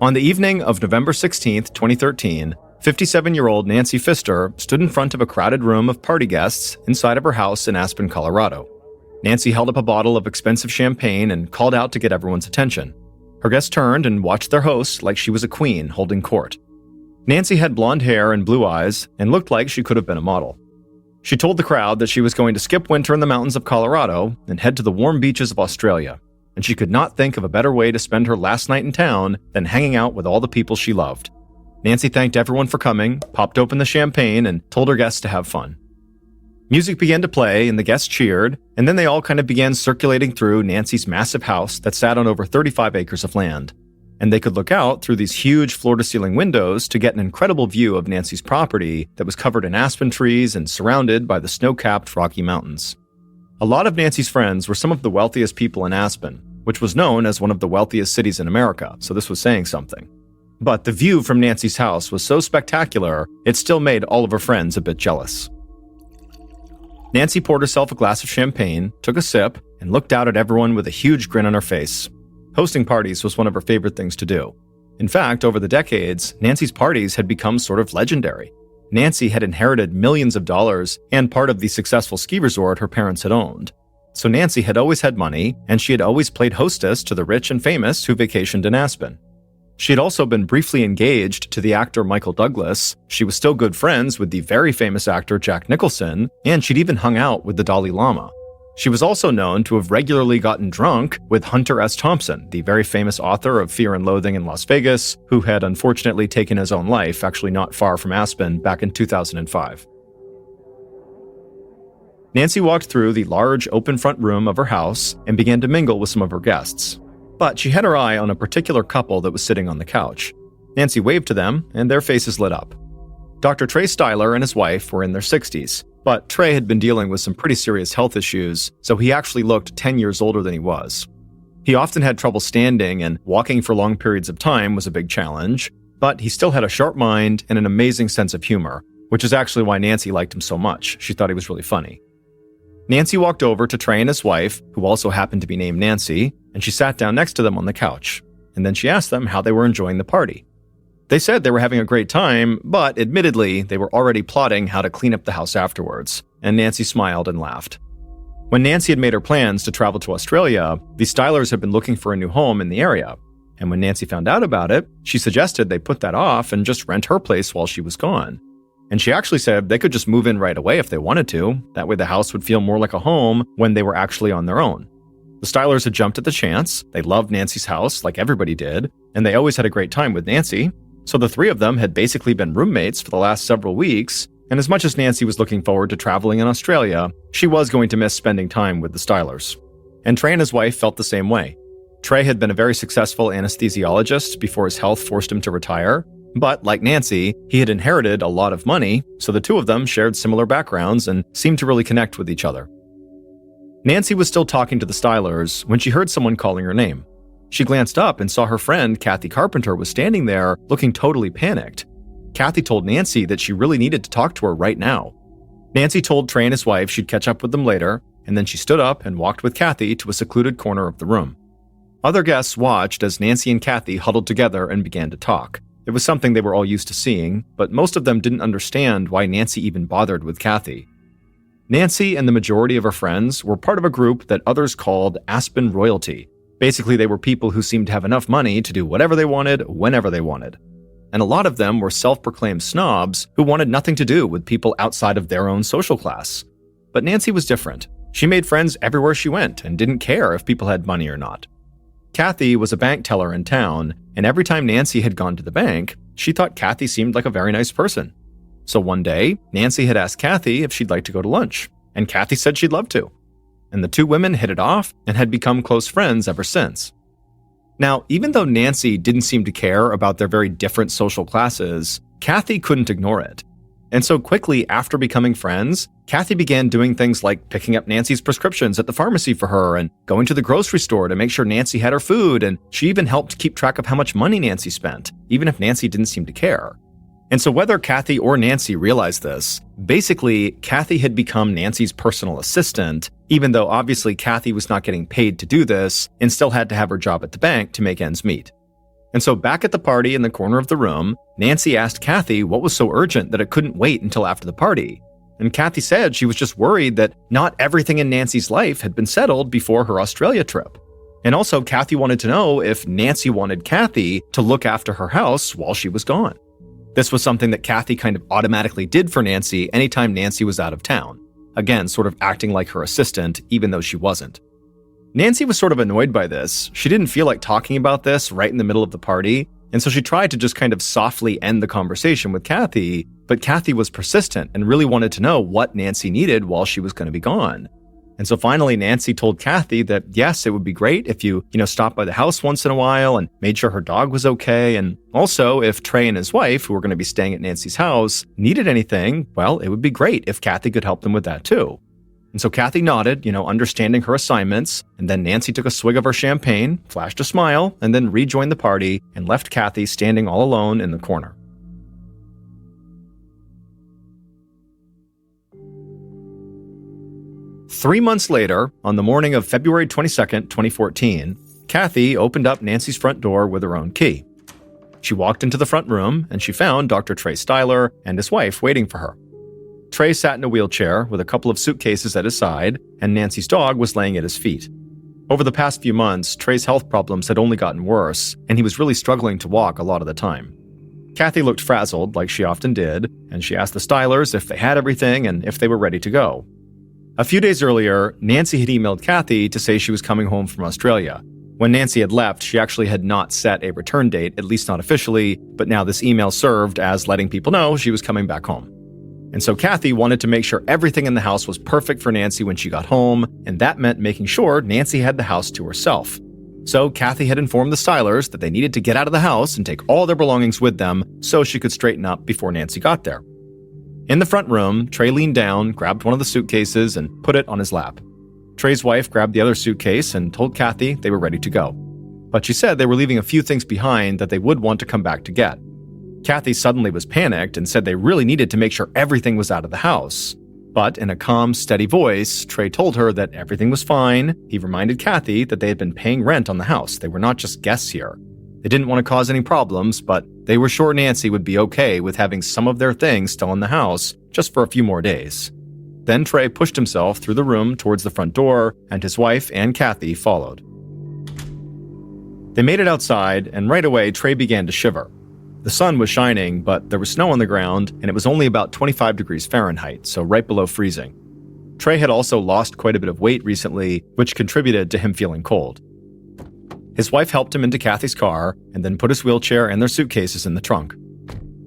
On the evening of November 16, 2013, 57-year-old Nancy Pfister stood in front of a crowded room of party guests inside of her house in Aspen, Colorado. Nancy held up a bottle of expensive champagne and called out to get everyone's attention. Her guests turned and watched their host like she was a queen holding court. Nancy had blonde hair and blue eyes and looked like she could have been a model. She told the crowd that she was going to skip winter in the mountains of Colorado and head to the warm beaches of Australia, and she could not think of a better way to spend her last night in town than hanging out with all the people she loved. Nancy thanked everyone for coming, popped open the champagne, and told her guests to have fun. Music began to play, and the guests cheered, and then they all kind of began circulating through Nancy's massive house that sat on over 35 acres of land. And they could look out through these huge floor-to-ceiling windows to get an incredible view of Nancy's property that was covered in aspen trees and surrounded by the snow-capped Rocky Mountains. A lot of Nancy's friends were some of the wealthiest people in Aspen, which was known as one of the wealthiest cities in America, so this was saying something. But the view from Nancy's house was so spectacular, it still made all of her friends a bit jealous. Nancy poured herself a glass of champagne, took a sip, and looked out at everyone with a huge grin on her face. Hosting parties was one of her favorite things to do. In fact, over the decades, Nancy's parties had become sort of legendary. Nancy had inherited millions of dollars and part of the successful ski resort her parents had owned. So Nancy had always had money, and she had always played hostess to the rich and famous who vacationed in Aspen. She had also been briefly engaged to the actor Michael Douglas, she was still good friends with the very famous actor Jack Nicholson, and she'd even hung out with the Dalai Lama. She was also known to have regularly gotten drunk with Hunter S. Thompson, the very famous author of Fear and Loathing in Las Vegas, who had unfortunately taken his own life, actually not far from Aspen, back in 2005. Nancy walked through the large open front room of her house and began to mingle with some of her guests. But she had her eye on a particular couple that was sitting on the couch. Nancy waved to them, and their faces lit up. Dr. Trey Styler and his wife were in their 60s, but Trey had been dealing with some pretty serious health issues, so he actually looked 10 years older than he was. He often had trouble standing, and walking for long periods of time was a big challenge, but he still had a sharp mind and an amazing sense of humor, which is actually why Nancy liked him so much. She thought he was really funny. Nancy walked over to Trey and his wife, who also happened to be named Nancy, and she sat down next to them on the couch. And then she asked them how they were enjoying the party. They said they were having a great time, but admittedly, they were already plotting how to clean up the house afterwards, and Nancy smiled and laughed. When Nancy had made her plans to travel to Australia, the Stylers had been looking for a new home in the area, and when Nancy found out about it, she suggested they put that off and just rent her place while she was gone. And she actually said they could just move in right away if they wanted to. That way the house would feel more like a home when they were actually on their own. The Stylers had jumped at the chance. They loved Nancy's house, like everybody did, and they always had a great time with Nancy. So the three of them had basically been roommates for the last several weeks, and as much as Nancy was looking forward to traveling in Australia, she was going to miss spending time with the Stylers. And Trey and his wife felt the same way. Trey had been a very successful anesthesiologist before his health forced him to retire, but like Nancy, he had inherited a lot of money, so the two of them shared similar backgrounds and seemed to really connect with each other. Nancy was still talking to the Stylers when she heard someone calling her name. She glanced up and saw her friend, Kathy Carpenter, was standing there looking totally panicked. Kathy told Nancy that she really needed to talk to her right now. Nancy told Trey and his wife she'd catch up with them later, and then she stood up and walked with Kathy to a secluded corner of the room. Other guests watched as Nancy and Kathy huddled together and began to talk. It was something they were all used to seeing, but most of them didn't understand why Nancy even bothered with Kathy. Nancy and the majority of her friends were part of a group that others called Aspen Royalty. Basically, they were people who seemed to have enough money to do whatever they wanted, whenever they wanted. And a lot of them were self-proclaimed snobs who wanted nothing to do with people outside of their own social class. But Nancy was different. She made friends everywhere she went and didn't care if people had money or not. Kathy was a bank teller in town, and every time Nancy had gone to the bank, she thought Kathy seemed like a very nice person. So one day, Nancy had asked Kathy if she'd like to go to lunch, and Kathy said she'd love to. And the two women hit it off and had become close friends ever since. Now, even though Nancy didn't seem to care about their very different social classes, Kathy couldn't ignore it. And so quickly after becoming friends, Kathy began doing things like picking up Nancy's prescriptions at the pharmacy for her and going to the grocery store to make sure Nancy had her food, and she even helped keep track of how much money Nancy spent, even if Nancy didn't seem to care. And so whether Kathy or Nancy realized this, basically, Kathy had become Nancy's personal assistant, even though obviously Kathy was not getting paid to do this and still had to have her job at the bank to make ends meet. And so back at the party in the corner of the room, Nancy asked Kathy what was so urgent that it couldn't wait until after the party. And Kathy said she was just worried that not everything in Nancy's life had been settled before her Australia trip. And also, Kathy wanted to know if Nancy wanted Kathy to look after her house while she was gone. This was something that Kathy kind of automatically did for Nancy anytime Nancy was out of town. Again, sort of acting like her assistant, even though she wasn't. Nancy was sort of annoyed by this. She didn't feel like talking about this right in the middle of the party, and so she tried to just kind of softly end the conversation with Kathy, but Kathy was persistent and really wanted to know what Nancy needed while she was going to be gone. And so finally, Nancy told Kathy that yes, it would be great if you stopped by the house once in a while and made sure her dog was okay. And also, if Trey and his wife, who were going to be staying at Nancy's house, needed anything, well, it would be great if Kathy could help them with that too. And so Kathy nodded, understanding her assignments, and then Nancy took a swig of her champagne, flashed a smile, and then rejoined the party and left Kathy standing all alone in the corner. Three months later, on the morning of February 22nd, 2014, Kathy opened up Nancy's front door with her own key. She walked into the front room, and she found Dr. Trey Styler and his wife waiting for her. Trey sat in a wheelchair with a couple of suitcases at his side, and Nancy's dog was laying at his feet. Over the past few months, Trey's health problems had only gotten worse, and he was really struggling to walk a lot of the time. Kathy looked frazzled, like she often did, and she asked the Stylers if they had everything and if they were ready to go. A few days earlier, Nancy had emailed Kathy to say she was coming home from Australia. When Nancy had left, she actually had not set a return date, at least not officially, but now this email served as letting people know she was coming back home. And so Kathy wanted to make sure everything in the house was perfect for Nancy when she got home, and that meant making sure Nancy had the house to herself. So Kathy had informed the Stylers that they needed to get out of the house and take all their belongings with them so she could straighten up before Nancy got there. In the front room, Trey leaned down, grabbed one of the suitcases, and put it on his lap. Trey's wife grabbed the other suitcase and told Kathy they were ready to go. But she said they were leaving a few things behind that they would want to come back to get. Kathy suddenly was panicked and said they really needed to make sure everything was out of the house. But in a calm, steady voice, Trey told her that everything was fine. He reminded Kathy that they had been paying rent on the house. They were not just guests here. They didn't want to cause any problems, but they were sure Nancy would be okay with having some of their things still in the house just for a few more days. Then Trey pushed himself through the room towards the front door, and his wife and Kathy followed. They made it outside, and right away Trey began to shiver. The sun was shining, but there was snow on the ground, and it was only about 25 degrees Fahrenheit, so right below freezing. Trey had also lost quite a bit of weight recently, which contributed to him feeling cold. His wife helped him into Kathy's car, and then put his wheelchair and their suitcases in the trunk.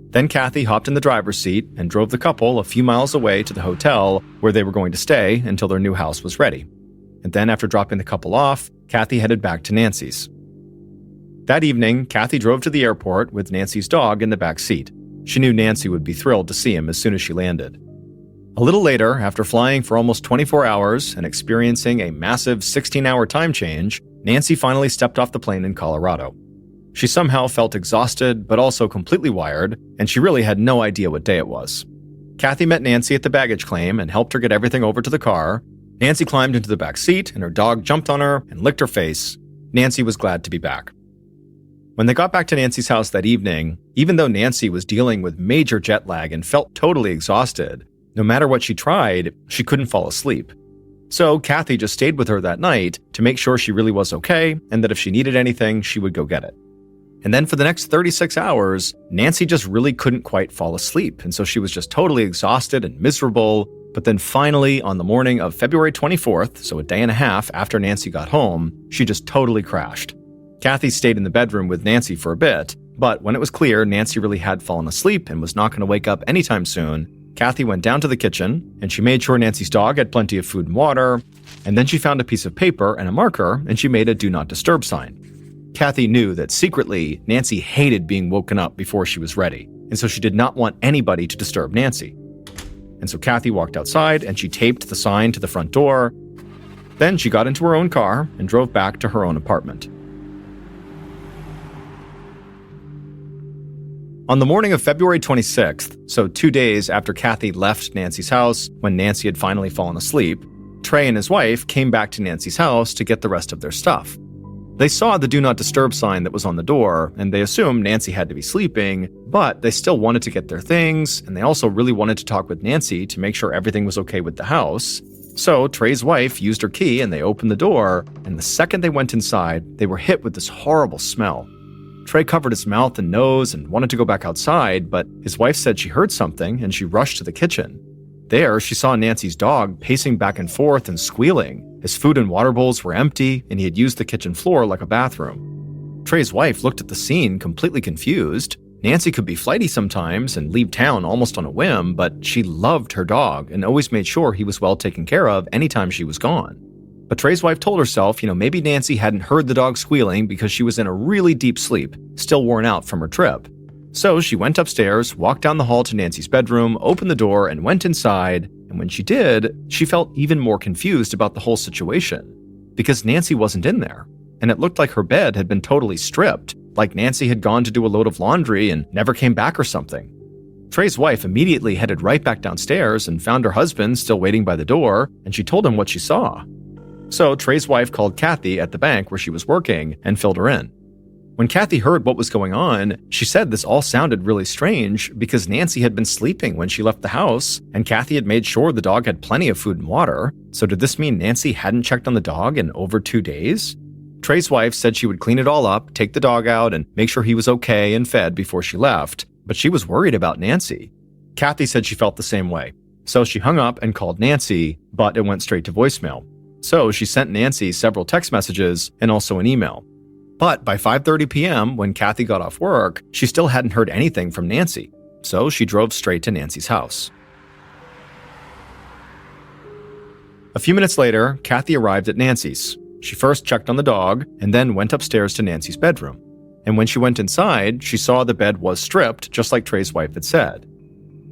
Then Kathy hopped in the driver's seat and drove the couple a few miles away to the hotel where they were going to stay until their new house was ready. And then after dropping the couple off, Kathy headed back to Nancy's. That evening, Kathy drove to the airport with Nancy's dog in the back seat. She knew Nancy would be thrilled to see him as soon as she landed. A little later, after flying for almost 24 hours and experiencing a massive 16-hour time change, Nancy finally stepped off the plane in Colorado. She somehow felt exhausted, but also completely wired, and she really had no idea what day it was. Kathy met Nancy at the baggage claim and helped her get everything over to the car. Nancy climbed into the back seat, and her dog jumped on her and licked her face. Nancy was glad to be back. When they got back to Nancy's house that evening, even though Nancy was dealing with major jet lag and felt totally exhausted, no matter what she tried, she couldn't fall asleep. So Kathy just stayed with her that night to make sure she really was okay and that if she needed anything, she would go get it. And then for the next 36 hours, Nancy just really couldn't quite fall asleep, and so she was just totally exhausted and miserable. But then finally, on the morning of February 24th, so a day and a half after Nancy got home, she just totally crashed. Kathy stayed in the bedroom with Nancy for a bit, but when it was clear Nancy really had fallen asleep and was not going to wake up anytime soon, Kathy went down to the kitchen, and she made sure Nancy's dog had plenty of food and water, and then she found a piece of paper and a marker, and she made a do not disturb sign. Kathy knew that secretly, Nancy hated being woken up before she was ready, and so she did not want anybody to disturb Nancy. And so Kathy walked outside, and she taped the sign to the front door. Then she got into her own car and drove back to her own apartment. On the morning of February 26th, so 2 days after Kathy left Nancy's house when Nancy had finally fallen asleep, Trey and his wife came back to Nancy's house to get the rest of their stuff. They saw the Do Not Disturb sign that was on the door, and they assumed Nancy had to be sleeping, but they still wanted to get their things, and they also really wanted to talk with Nancy to make sure everything was okay with the house. So Trey's wife used her key and they opened the door, and the second they went inside, they were hit with this horrible smell. Trey covered his mouth and nose and wanted to go back outside, but his wife said she heard something and she rushed to the kitchen. There, she saw Nancy's dog pacing back and forth and squealing. His food and water bowls were empty, and he had used the kitchen floor like a bathroom. Trey's wife looked at the scene completely confused. Nancy could be flighty sometimes and leave town almost on a whim, but she loved her dog and always made sure he was well taken care of anytime she was gone. But Trey's wife told herself, maybe Nancy hadn't heard the dog squealing because she was in a really deep sleep, still worn out from her trip. So she went upstairs, walked down the hall to Nancy's bedroom, opened the door, and went inside. And when she did, she felt even more confused about the whole situation. Because Nancy wasn't in there. And it looked like her bed had been totally stripped, like Nancy had gone to do a load of laundry and never came back or something. Trey's wife immediately headed right back downstairs and found her husband still waiting by the door, and she told him what she saw. So Trey's wife called Kathy at the bank where she was working and filled her in. When Kathy heard what was going on, she said this all sounded really strange because Nancy had been sleeping when she left the house, and Kathy had made sure the dog had plenty of food and water. So did this mean Nancy hadn't checked on the dog in over 2 days? Trey's wife said she would clean it all up, take the dog out, and make sure he was okay and fed before she left, but she was worried about Nancy. Kathy said she felt the same way. So she hung up and called Nancy, but it went straight to voicemail. So she sent Nancy several text messages and also an email. But by 5:30 p.m., when Kathy got off work, she still hadn't heard anything from Nancy. So she drove straight to Nancy's house. A few minutes later, Kathy arrived at Nancy's. She first checked on the dog and then went upstairs to Nancy's bedroom. And when she went inside, she saw the bed was stripped, just like Trey's wife had said.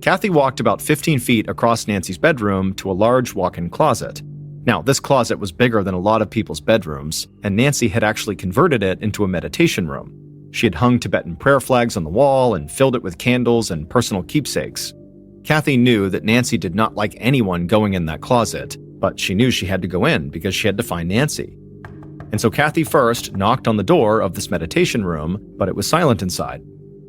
Kathy walked about 15 feet across Nancy's bedroom to a large walk-in closet. Now, this closet was bigger than a lot of people's bedrooms, and Nancy had actually converted it into a meditation room. She had hung Tibetan prayer flags on the wall and filled it with candles and personal keepsakes. Kathy knew that Nancy did not like anyone going in that closet, but she knew she had to go in because she had to find Nancy. And so Kathy first knocked on the door of this meditation room, but it was silent inside.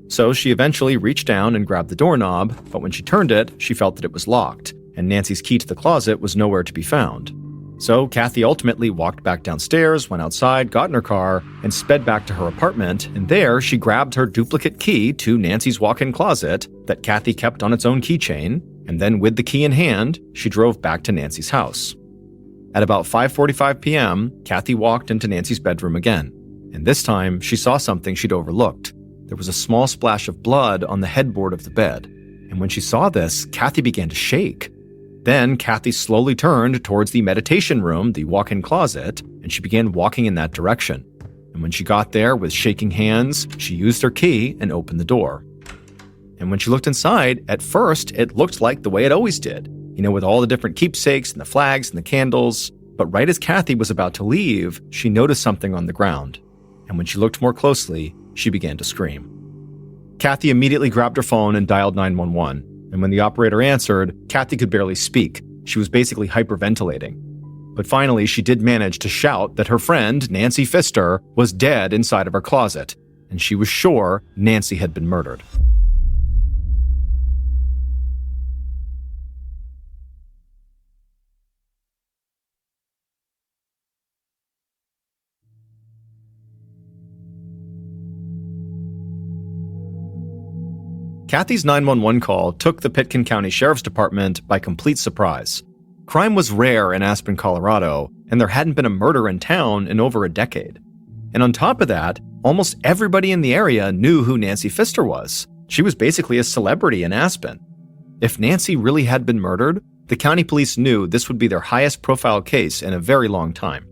So she eventually reached down and grabbed the doorknob, but when she turned it, she felt that it was locked, and Nancy's key to the closet was nowhere to be found. So Kathy ultimately walked back downstairs, went outside, got in her car, and sped back to her apartment, and there she grabbed her duplicate key to Nancy's walk-in closet that Kathy kept on its own keychain, and then with the key in hand, she drove back to Nancy's house. At about 5:45 p.m., Kathy walked into Nancy's bedroom again, and this time she saw something she'd overlooked. There was a small splash of blood on the headboard of the bed, and when she saw this, Kathy began to shake. Then Kathy slowly turned towards the meditation room, the walk-in closet, and she began walking in that direction. And when she got there with shaking hands, she used her key and opened the door. And when she looked inside, at first, it looked like the way it always did, with all the different keepsakes and the flags and the candles. But right as Kathy was about to leave, she noticed something on the ground. And when she looked more closely, she began to scream. Kathy immediately grabbed her phone and dialed 911. And when the operator answered, Kathy could barely speak. She was basically hyperventilating. But finally, she did manage to shout that her friend, Nancy Pfister, was dead inside of her closet, and she was sure Nancy had been murdered. Kathy's 911 call took the Pitkin County Sheriff's Department by complete surprise. Crime was rare in Aspen, Colorado, and there hadn't been a murder in town in over a decade. And on top of that, almost everybody in the area knew who Nancy Pfister was. She was basically a celebrity in Aspen. If Nancy really had been murdered, the county police knew this would be their highest profile case in a very long time.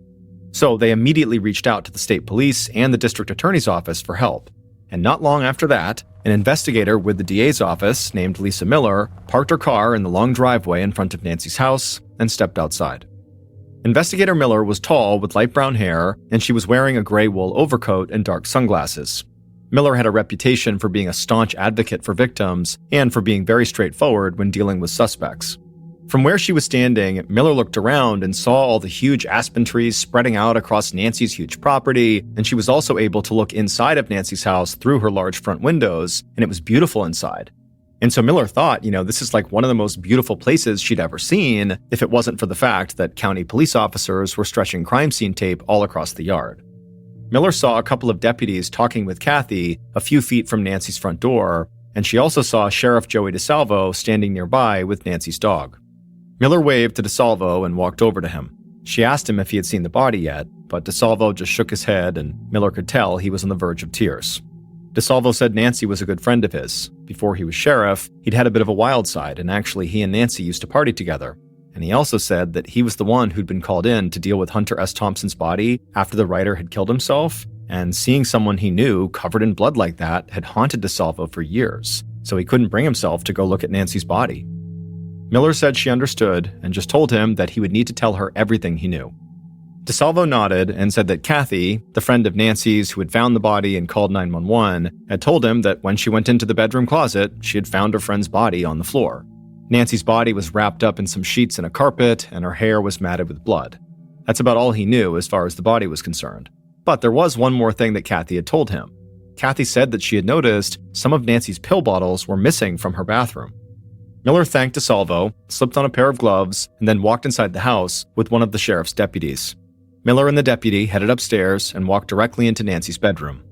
So they immediately reached out to the state police and the district attorney's office for help. And not long after that, an investigator with the DA's office named Lisa Miller parked her car in the long driveway in front of Nancy's house and stepped outside. Investigator Miller was tall with light brown hair, and she was wearing a gray wool overcoat and dark sunglasses. Miller had a reputation for being a staunch advocate for victims and for being very straightforward when dealing with suspects. From where she was standing, Miller looked around and saw all the huge aspen trees spreading out across Nancy's huge property, and she was also able to look inside of Nancy's house through her large front windows, and it was beautiful inside. And so Miller thought, this is like one of the most beautiful places she'd ever seen if it wasn't for the fact that county police officers were stretching crime scene tape all across the yard. Miller saw a couple of deputies talking with Kathy a few feet from Nancy's front door, and she also saw Sheriff Joey DeSalvo standing nearby with Nancy's dog. Miller waved to DeSalvo and walked over to him. She asked him if he had seen the body yet, but DeSalvo just shook his head, and Miller could tell he was on the verge of tears. DeSalvo said Nancy was a good friend of his. Before he was sheriff, he'd had a bit of a wild side, and actually he and Nancy used to party together. And he also said that he was the one who'd been called in to deal with Hunter S. Thompson's body after the writer had killed himself, and seeing someone he knew covered in blood like that had haunted DeSalvo for years, so he couldn't bring himself to go look at Nancy's body. Miller said she understood and just told him that he would need to tell her everything he knew. DeSalvo nodded and said that Kathy, the friend of Nancy's who had found the body and called 911, had told him that when she went into the bedroom closet, she had found her friend's body on the floor. Nancy's body was wrapped up in some sheets and a carpet, and her hair was matted with blood. That's about all he knew as far as the body was concerned. But there was one more thing that Kathy had told him. Kathy said that she had noticed some of Nancy's pill bottles were missing from her bathroom. Miller thanked DeSalvo, slipped on a pair of gloves, and then walked inside the house with one of the sheriff's deputies. Miller and the deputy headed upstairs and walked directly into Nancy's bedroom.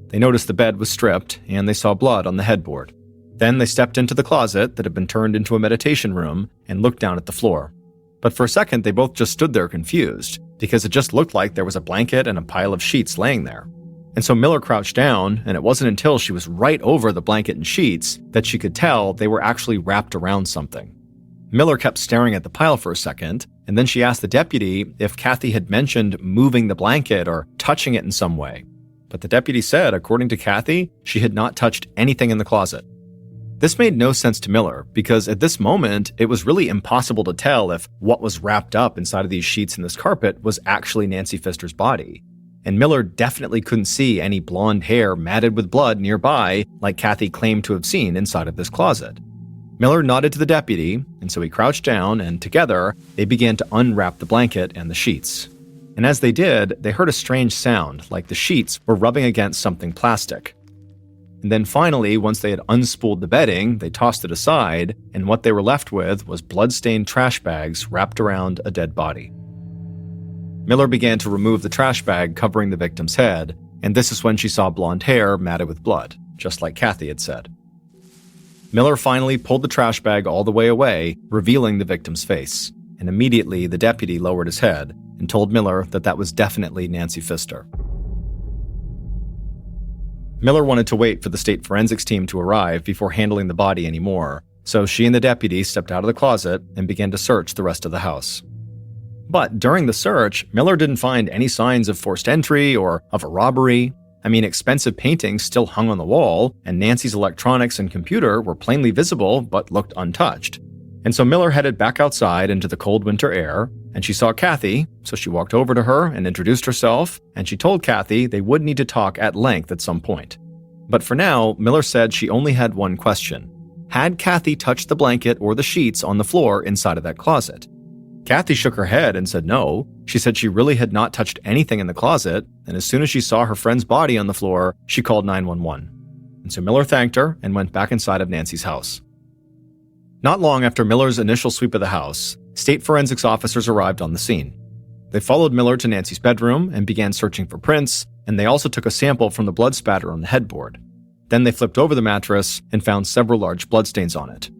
They noticed the bed was stripped, and they saw blood on the headboard. Then they stepped into the closet that had been turned into a meditation room and looked down at the floor. But for a second, they both just stood there confused, because it just looked like there was a blanket and a pile of sheets laying there. And so Miller crouched down, and it wasn't until she was right over the blanket and sheets that she could tell they were actually wrapped around something. Miller kept staring at the pile for a second, and then she asked the deputy if Kathy had mentioned moving the blanket or touching it in some way. But the deputy said, according to Kathy, she had not touched anything in the closet. This made no sense to Miller, because at this moment, it was really impossible to tell if what was wrapped up inside of these sheets and this carpet was actually Nancy Pfister's body. And Miller definitely couldn't see any blonde hair matted with blood nearby like Kathy claimed to have seen inside of this closet. Miller nodded to the deputy, and so he crouched down, and together, they began to unwrap the blanket and the sheets. And as they did, they heard a strange sound, like the sheets were rubbing against something plastic. And then finally, once they had unspooled the bedding, they tossed it aside, and what they were left with was blood-stained trash bags wrapped around a dead body. Miller began to remove the trash bag covering the victim's head, and this is when she saw blonde hair matted with blood, just like Kathy had said. Miller finally pulled the trash bag all the way away, revealing the victim's face, and immediately the deputy lowered his head and told Miller that that was definitely Nancy Pfister. Miller wanted to wait for the state forensics team to arrive before handling the body anymore, so she and the deputy stepped out of the closet and began to search the rest of the house. But during the search, Miller didn't find any signs of forced entry or of a robbery. I mean, expensive paintings still hung on the wall, and Nancy's electronics and computer were plainly visible but looked untouched. And so Miller headed back outside into the cold winter air, and she saw Kathy, so she walked over to her and introduced herself, and she told Kathy they would need to talk at length at some point. But for now, Miller said she only had one question. Had Kathy touched the blanket or the sheets on the floor inside of that closet? Kathy shook her head and said no. She said she really had not touched anything in the closet, and as soon as she saw her friend's body on the floor, she called 911. And so Miller thanked her and went back inside of Nancy's house. Not long after Miller's initial sweep of the house, state forensics officers arrived on the scene. They followed Miller to Nancy's bedroom and began searching for prints, and they also took a sample from the blood spatter on the headboard. Then they flipped over the mattress and found several large bloodstains on it.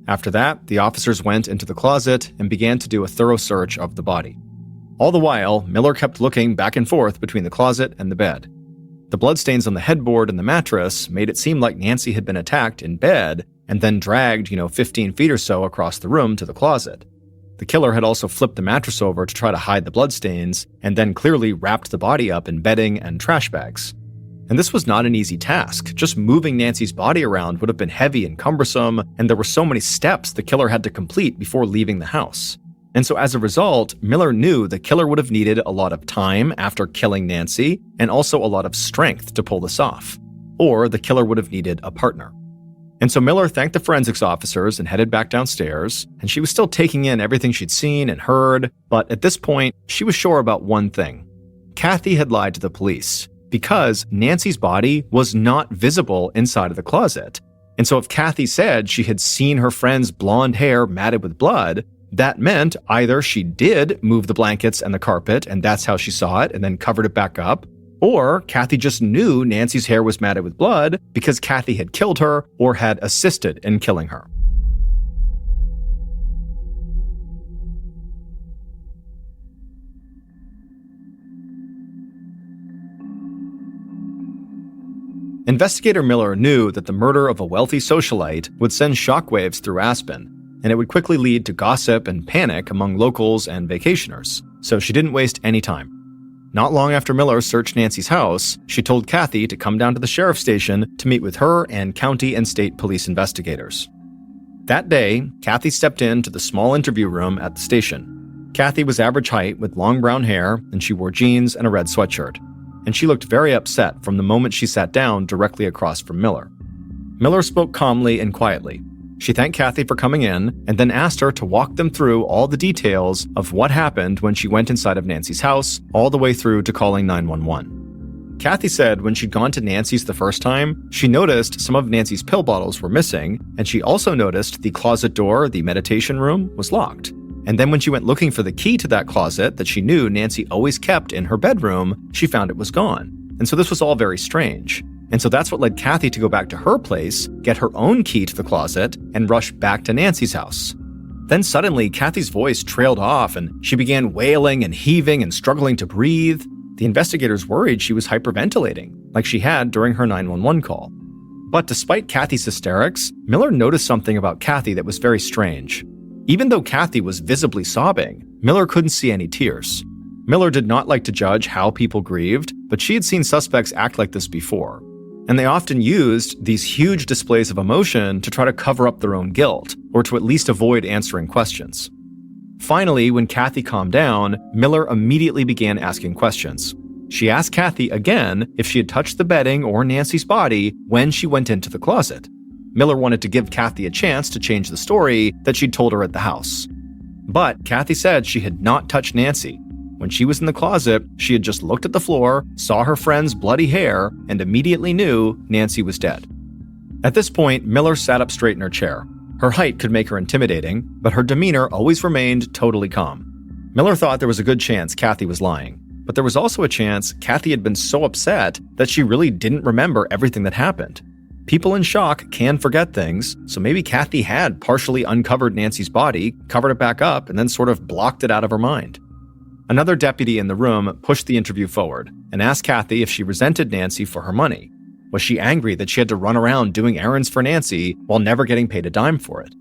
After that, the officers went into the closet and began to do a thorough search of the body. All the while, Miller kept looking back and forth between the closet and the bed. The bloodstains on the headboard and the mattress made it seem like Nancy had been attacked in bed and then dragged, 15 feet or so across the room to the closet. The killer had also flipped the mattress over to try to hide the bloodstains and then clearly wrapped the body up in bedding and trash bags. And this was not an easy task. Just moving Nancy's body around would have been heavy and cumbersome, and there were so many steps the killer had to complete before leaving the house. And so as a result, Miller knew the killer would have needed a lot of time after killing Nancy, and also a lot of strength to pull this off. Or the killer would have needed a partner. And so Miller thanked the forensics officers and headed back downstairs, and she was still taking in everything she'd seen and heard, but at this point, she was sure about one thing. Kathy had lied to the police, because Nancy's body was not visible inside of the closet. And so if Kathy said she had seen her friend's blonde hair matted with blood, that meant either she did move the blankets and the carpet, and that's how she saw it and then covered it back up, or Kathy just knew Nancy's hair was matted with blood because Kathy had killed her or had assisted in killing her. Investigator Miller knew that the murder of a wealthy socialite would send shockwaves through Aspen, and it would quickly lead to gossip and panic among locals and vacationers, so she didn't waste any time. Not long after Miller searched Nancy's house, she told Kathy to come down to the sheriff's station to meet with her and county and state police investigators. That day, Kathy stepped into the small interview room at the station. Kathy was average height with long brown hair, and she wore jeans and a red sweatshirt. And she looked very upset from the moment she sat down directly across from Miller. Miller spoke calmly and quietly. She thanked Kathy for coming in and then asked her to walk them through all the details of what happened when she went inside of Nancy's house, all the way through to calling 911. Kathy said when she'd gone to Nancy's the first time, she noticed some of Nancy's pill bottles were missing, and she also noticed the closet door, the meditation room, was locked. And then when she went looking for the key to that closet that she knew Nancy always kept in her bedroom, she found it was gone. And so this was all very strange. And so that's what led Kathy to go back to her place, get her own key to the closet, and rush back to Nancy's house. Then suddenly, Kathy's voice trailed off and she began wailing and heaving and struggling to breathe. The investigators worried she was hyperventilating, like she had during her 911 call. But despite Kathy's hysterics, Miller noticed something about Kathy that was very strange. Even though Kathy was visibly sobbing, Miller couldn't see any tears. Miller did not like to judge how people grieved, but she had seen suspects act like this before. And they often used these huge displays of emotion to try to cover up their own guilt, or to at least avoid answering questions. Finally, when Kathy calmed down, Miller immediately began asking questions. She asked Kathy again if she had touched the bedding or Nancy's body when she went into the closet. Miller wanted to give Kathy a chance to change the story that she'd told her at the house. But Kathy said she had not touched Nancy. When she was in the closet, she had just looked at the floor, saw her friend's bloody hair, and immediately knew Nancy was dead. At this point, Miller sat up straight in her chair. Her height could make her intimidating, but her demeanor always remained totally calm. Miller thought there was a good chance Kathy was lying, but there was also a chance Kathy had been so upset that she really didn't remember everything that happened. People in shock can forget things, so maybe Kathy had partially uncovered Nancy's body, covered it back up, and then sort of blocked it out of her mind. Another deputy in the room pushed the interview forward and asked Kathy if she resented Nancy for her money. Was she angry that she had to run around doing errands for Nancy while never getting paid a dime for it?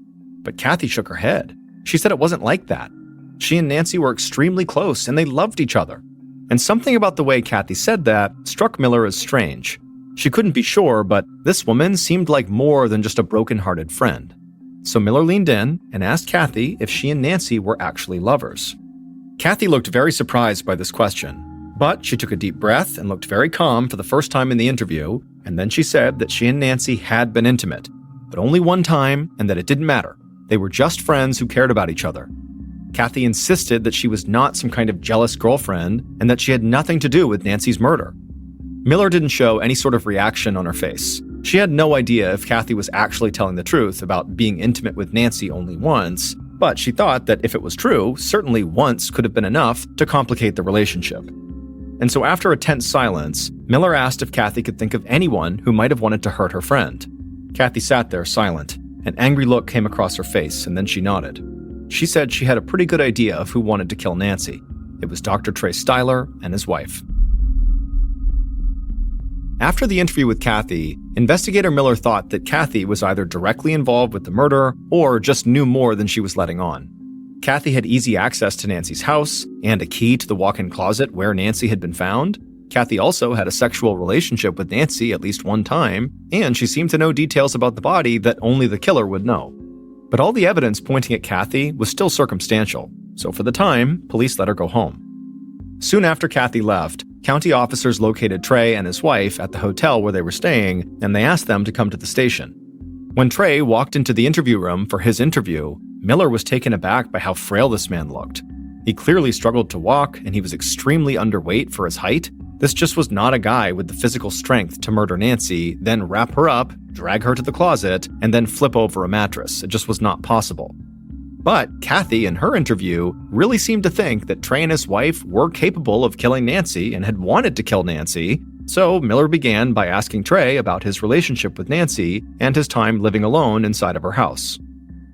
But Kathy shook her head. She said it wasn't like that. She and Nancy were extremely close and they loved each other. And something about the way Kathy said that struck Miller as strange. She couldn't be sure, but this woman seemed like more than just a broken-hearted friend. So Miller leaned in and asked Kathy if she and Nancy were actually lovers. Kathy looked very surprised by this question, but she took a deep breath and looked very calm for the first time in the interview, and then she said that she and Nancy had been intimate, but only one time, and that it didn't matter. They were just friends who cared about each other. Kathy insisted that she was not some kind of jealous girlfriend and that she had nothing to do with Nancy's murder. Miller didn't show any sort of reaction on her face. She had no idea if Kathy was actually telling the truth about being intimate with Nancy only once, but she thought that if it was true, certainly once could have been enough to complicate the relationship. And so after a tense silence, Miller asked if Kathy could think of anyone who might have wanted to hurt her friend. Kathy sat there silent. An angry look came across her face, and then she nodded. She said she had a pretty good idea of who wanted to kill Nancy. It was Dr. Trey Styler and his wife. After the interview with Kathy, investigator Miller thought that Kathy was either directly involved with the murder or just knew more than she was letting on. Kathy had easy access to Nancy's house and a key to the walk-in closet where Nancy had been found. Kathy also had a sexual relationship with Nancy at least one time, and she seemed to know details about the body that only the killer would know. But all the evidence pointing at Kathy was still circumstantial, so for the time, police let her go home. Soon after Kathy left, county officers located Trey and his wife at the hotel where they were staying, and they asked them to come to the station. When Trey walked into the interview room for his interview, Miller was taken aback by how frail this man looked. He clearly struggled to walk, and he was extremely underweight for his height. This just was not a guy with the physical strength to murder Nancy, then wrap her up, drag her to the closet, and then flip over a mattress. It just was not possible. But Kathy, in her interview, really seemed to think that Trey and his wife were capable of killing Nancy and had wanted to kill Nancy. So Miller began by asking Trey about his relationship with Nancy and his time living alone inside of her house.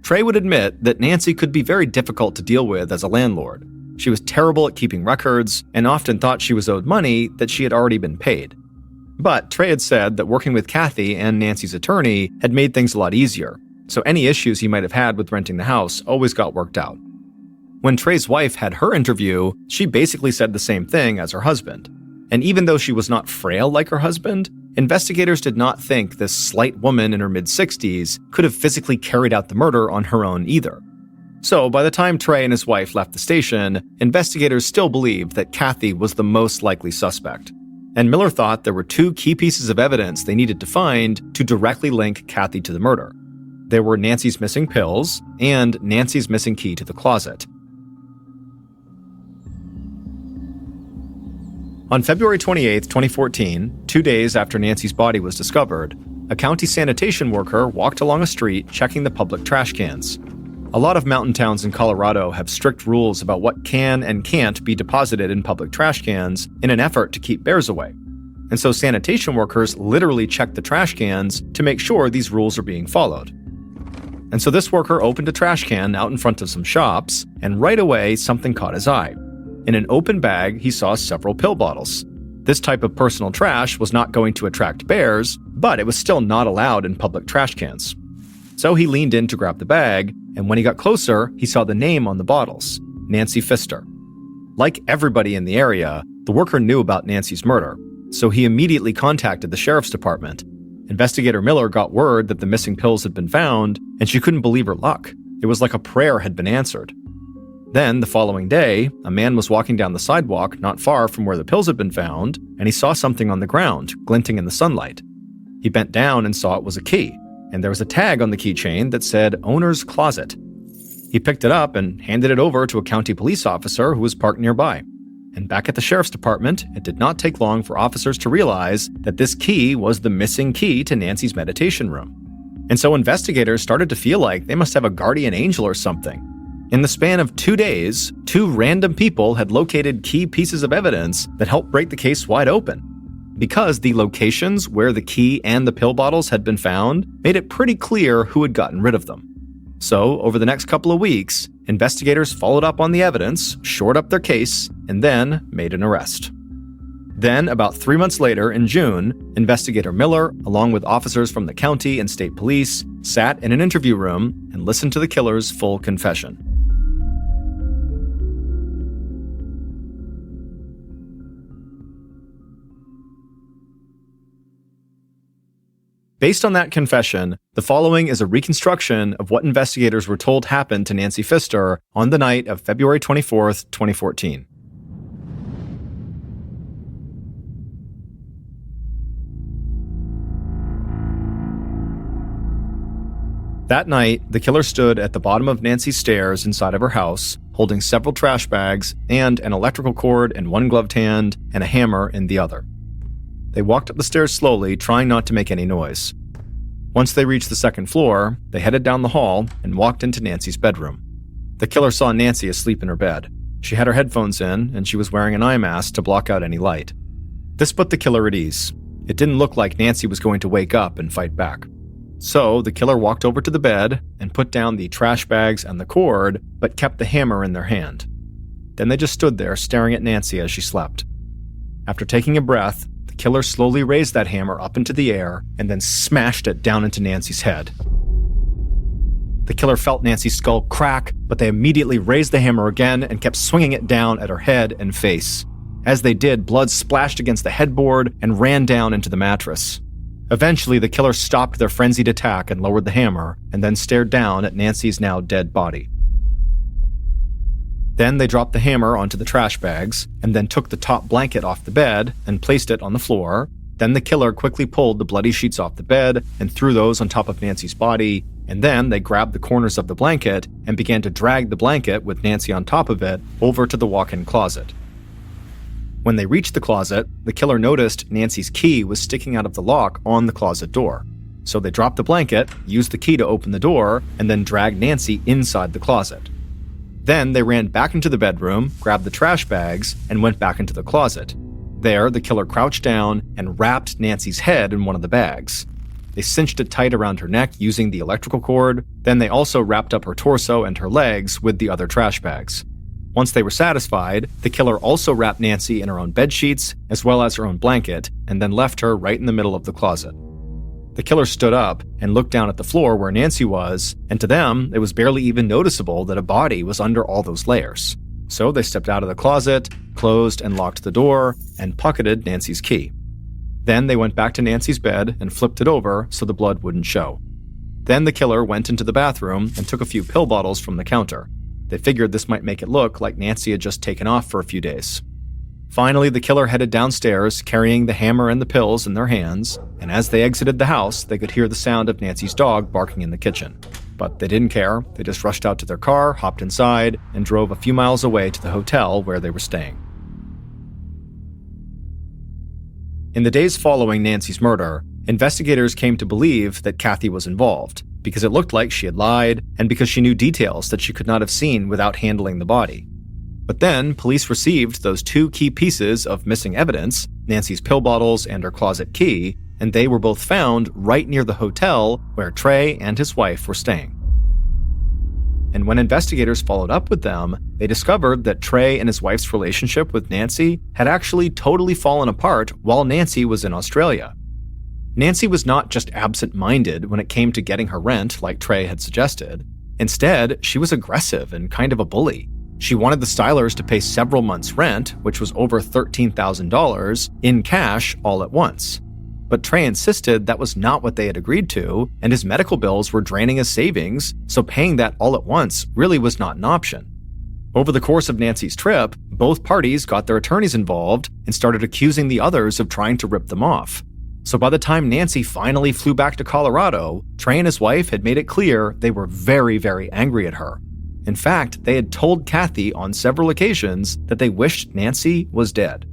Trey would admit that Nancy could be very difficult to deal with as a landlord. She was terrible at keeping records and often thought she was owed money that she had already been paid. But Trey had said that working with Kathy and Nancy's attorney had made things a lot easier, so any issues he might have had with renting the house always got worked out. When Trey's wife had her interview, she basically said the same thing as her husband. And even though she was not frail like her husband, investigators did not think this slight woman in her mid-60s could have physically carried out the murder on her own either. So by the time Trey and his wife left the station, investigators still believed that Kathy was the most likely suspect. And Miller thought there were two key pieces of evidence they needed to find to directly link Kathy to the murder. There were Nancy's missing pills and Nancy's missing key to the closet. On February 28, 2014, 2 days after Nancy's body was discovered, a county sanitation worker walked along a street checking the public trash cans. A lot of mountain towns in Colorado have strict rules about what can and can't be deposited in public trash cans in an effort to keep bears away. And so sanitation workers literally check the trash cans to make sure these rules are being followed. And so this worker opened a trash can out in front of some shops, and right away something caught his eye. In an open bag, he saw several pill bottles. This type of personal trash was not going to attract bears, but it was still not allowed in public trash cans. So he leaned in to grab the bag, and when he got closer, he saw the name on the bottles, Nancy Pfister. Like everybody in the area, the worker knew about Nancy's murder, so he immediately contacted the sheriff's department. Investigator Miller got word that the missing pills had been found, and she couldn't believe her luck. It was like a prayer had been answered. Then, the following day, a man was walking down the sidewalk not far from where the pills had been found, and he saw something on the ground, glinting in the sunlight. He bent down and saw it was a key, and there was a tag on the keychain that said Owner's Closet. He picked it up and handed it over to a county police officer who was parked nearby. And back at the sheriff's department, it did not take long for officers to realize that this key was the missing key to Nancy's meditation room. And so investigators started to feel like they must have a guardian angel or something. In the span of 2 days, 2 random people had located key pieces of evidence that helped break the case wide open. Because the locations where the key and the pill bottles had been found made it pretty clear who had gotten rid of them. So, over the next couple of weeks, investigators followed up on the evidence, shored up their case, and then made an arrest. Then, about 3 months later, in June, investigator Miller, along with officers from the county and state police, sat in an interview room and listened to the killer's full confession. Based on that confession, the following is a reconstruction of what investigators were told happened to Nancy Pfister on the night of February 24th, 2014. That night, the killer stood at the bottom of Nancy's stairs inside of her house, holding several trash bags and an electrical cord in one gloved hand and a hammer in the other. They walked up the stairs slowly, trying not to make any noise. Once they reached the second floor, they headed down the hall and walked into Nancy's bedroom. The killer saw Nancy asleep in her bed. She had her headphones in, and she was wearing an eye mask to block out any light. This put the killer at ease. It didn't look like Nancy was going to wake up and fight back. So the killer walked over to the bed and put down the trash bags and the cord, but kept the hammer in their hand. Then they just stood there staring at Nancy as she slept. After taking a breath, the killer slowly raised that hammer up into the air and then smashed it down into Nancy's head. The killer felt Nancy's skull crack, but they immediately raised the hammer again and kept swinging it down at her head and face. As they did, blood splashed against the headboard and ran down into the mattress. Eventually, the killer stopped their frenzied attack and lowered the hammer, and then stared down at Nancy's now dead body. Then they dropped the hammer onto the trash bags, and then took the top blanket off the bed and placed it on the floor, Then the killer quickly pulled the bloody sheets off the bed and threw those on top of Nancy's body, and then they grabbed the corners of the blanket and began to drag the blanket with Nancy on top of it over to the walk-in closet. When they reached the closet, the killer noticed Nancy's key was sticking out of the lock on the closet door. So they dropped the blanket, used the key to open the door, and then dragged Nancy inside the closet. Then they ran back into the bedroom, grabbed the trash bags, and went back into the closet. There, the killer crouched down and wrapped Nancy's head in one of the bags. They cinched it tight around her neck using the electrical cord. Then they also wrapped up her torso and her legs with the other trash bags. Once they were satisfied, the killer also wrapped Nancy in her own bed sheets, as well as her own blanket, and then left her right in the middle of the closet. The killer stood up and looked down at the floor where Nancy was, and to them, it was barely even noticeable that a body was under all those layers. So they stepped out of the closet, closed and locked the door, and pocketed Nancy's key. Then they went back to Nancy's bed and flipped it over so the blood wouldn't show. Then the killer went into the bathroom and took a few pill bottles from the counter. They figured this might make it look like Nancy had just taken off for a few days. Finally, the killer headed downstairs, carrying the hammer and the pills in their hands, and as they exited the house, they could hear the sound of Nancy's dog barking in the kitchen. But they didn't care. They just rushed out to their car, hopped inside, and drove a few miles away to the hotel where they were staying. In the days following Nancy's murder, investigators came to believe that Kathy was involved, because it looked like she had lied, and because she knew details that she could not have seen without handling the body. But then, police received those two key pieces of missing evidence, Nancy's pill bottles and her closet key, and they were both found right near the hotel where Trey and his wife were staying. And when investigators followed up with them, they discovered that Trey and his wife's relationship with Nancy had actually totally fallen apart while Nancy was in Australia. Nancy was not just absent-minded when it came to getting her rent, like Trey had suggested. Instead, she was aggressive and kind of a bully. She wanted the Stylers to pay several months' rent, which was over $13,000, in cash all at once. But Trey insisted that was not what they had agreed to, and his medical bills were draining his savings, so paying that all at once really was not an option. Over the course of Nancy's trip, both parties got their attorneys involved and started accusing the others of trying to rip them off. So by the time Nancy finally flew back to Colorado, Trey and his wife had made it clear they were very, very angry at her. In fact, they had told Kathy on several occasions that they wished Nancy was dead.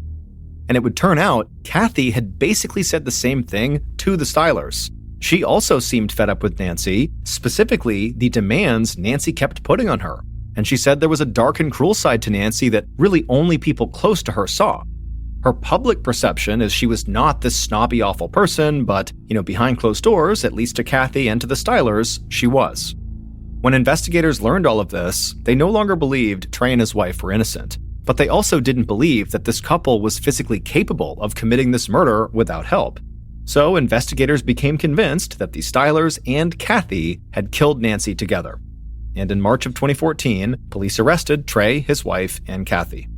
And it would turn out Kathy had basically said the same thing to the Stylers. She also seemed fed up with Nancy, specifically the demands Nancy kept putting on her. And she said there was a dark and cruel side to Nancy that really only people close to her saw. Her public perception is she was not this snobby, awful person, but, behind closed doors, at least to Kathy and to the Stylers, she was. When investigators learned all of this, they no longer believed Trey and his wife were innocent, but they also didn't believe that this couple was physically capable of committing this murder without help. So investigators became convinced that the Stylers and Kathy had killed Nancy together. And in March of 2014, police arrested Trey, his wife, and Kathy.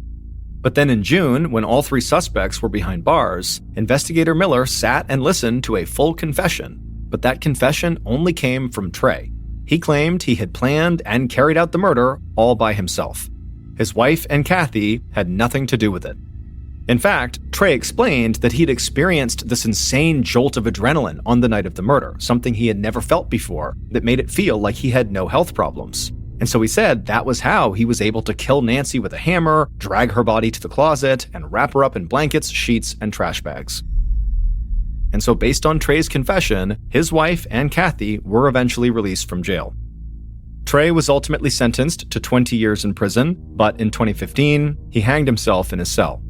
But then in June, when all three suspects were behind bars, investigator Miller sat and listened to a full confession, but that confession only came from Trey. He claimed he had planned and carried out the murder all by himself. His wife and Kathy had nothing to do with it. In fact, Trey explained that he'd experienced this insane jolt of adrenaline on the night of the murder, something he had never felt before, that made it feel like he had no health problems. And so he said that was how he was able to kill Nancy with a hammer, drag her body to the closet, and wrap her up in blankets, sheets, and trash bags. And so based on Trey's confession, his wife and Kathy were eventually released from jail. Trey was ultimately sentenced to 20 years in prison, but in 2015, he hanged himself in his cell.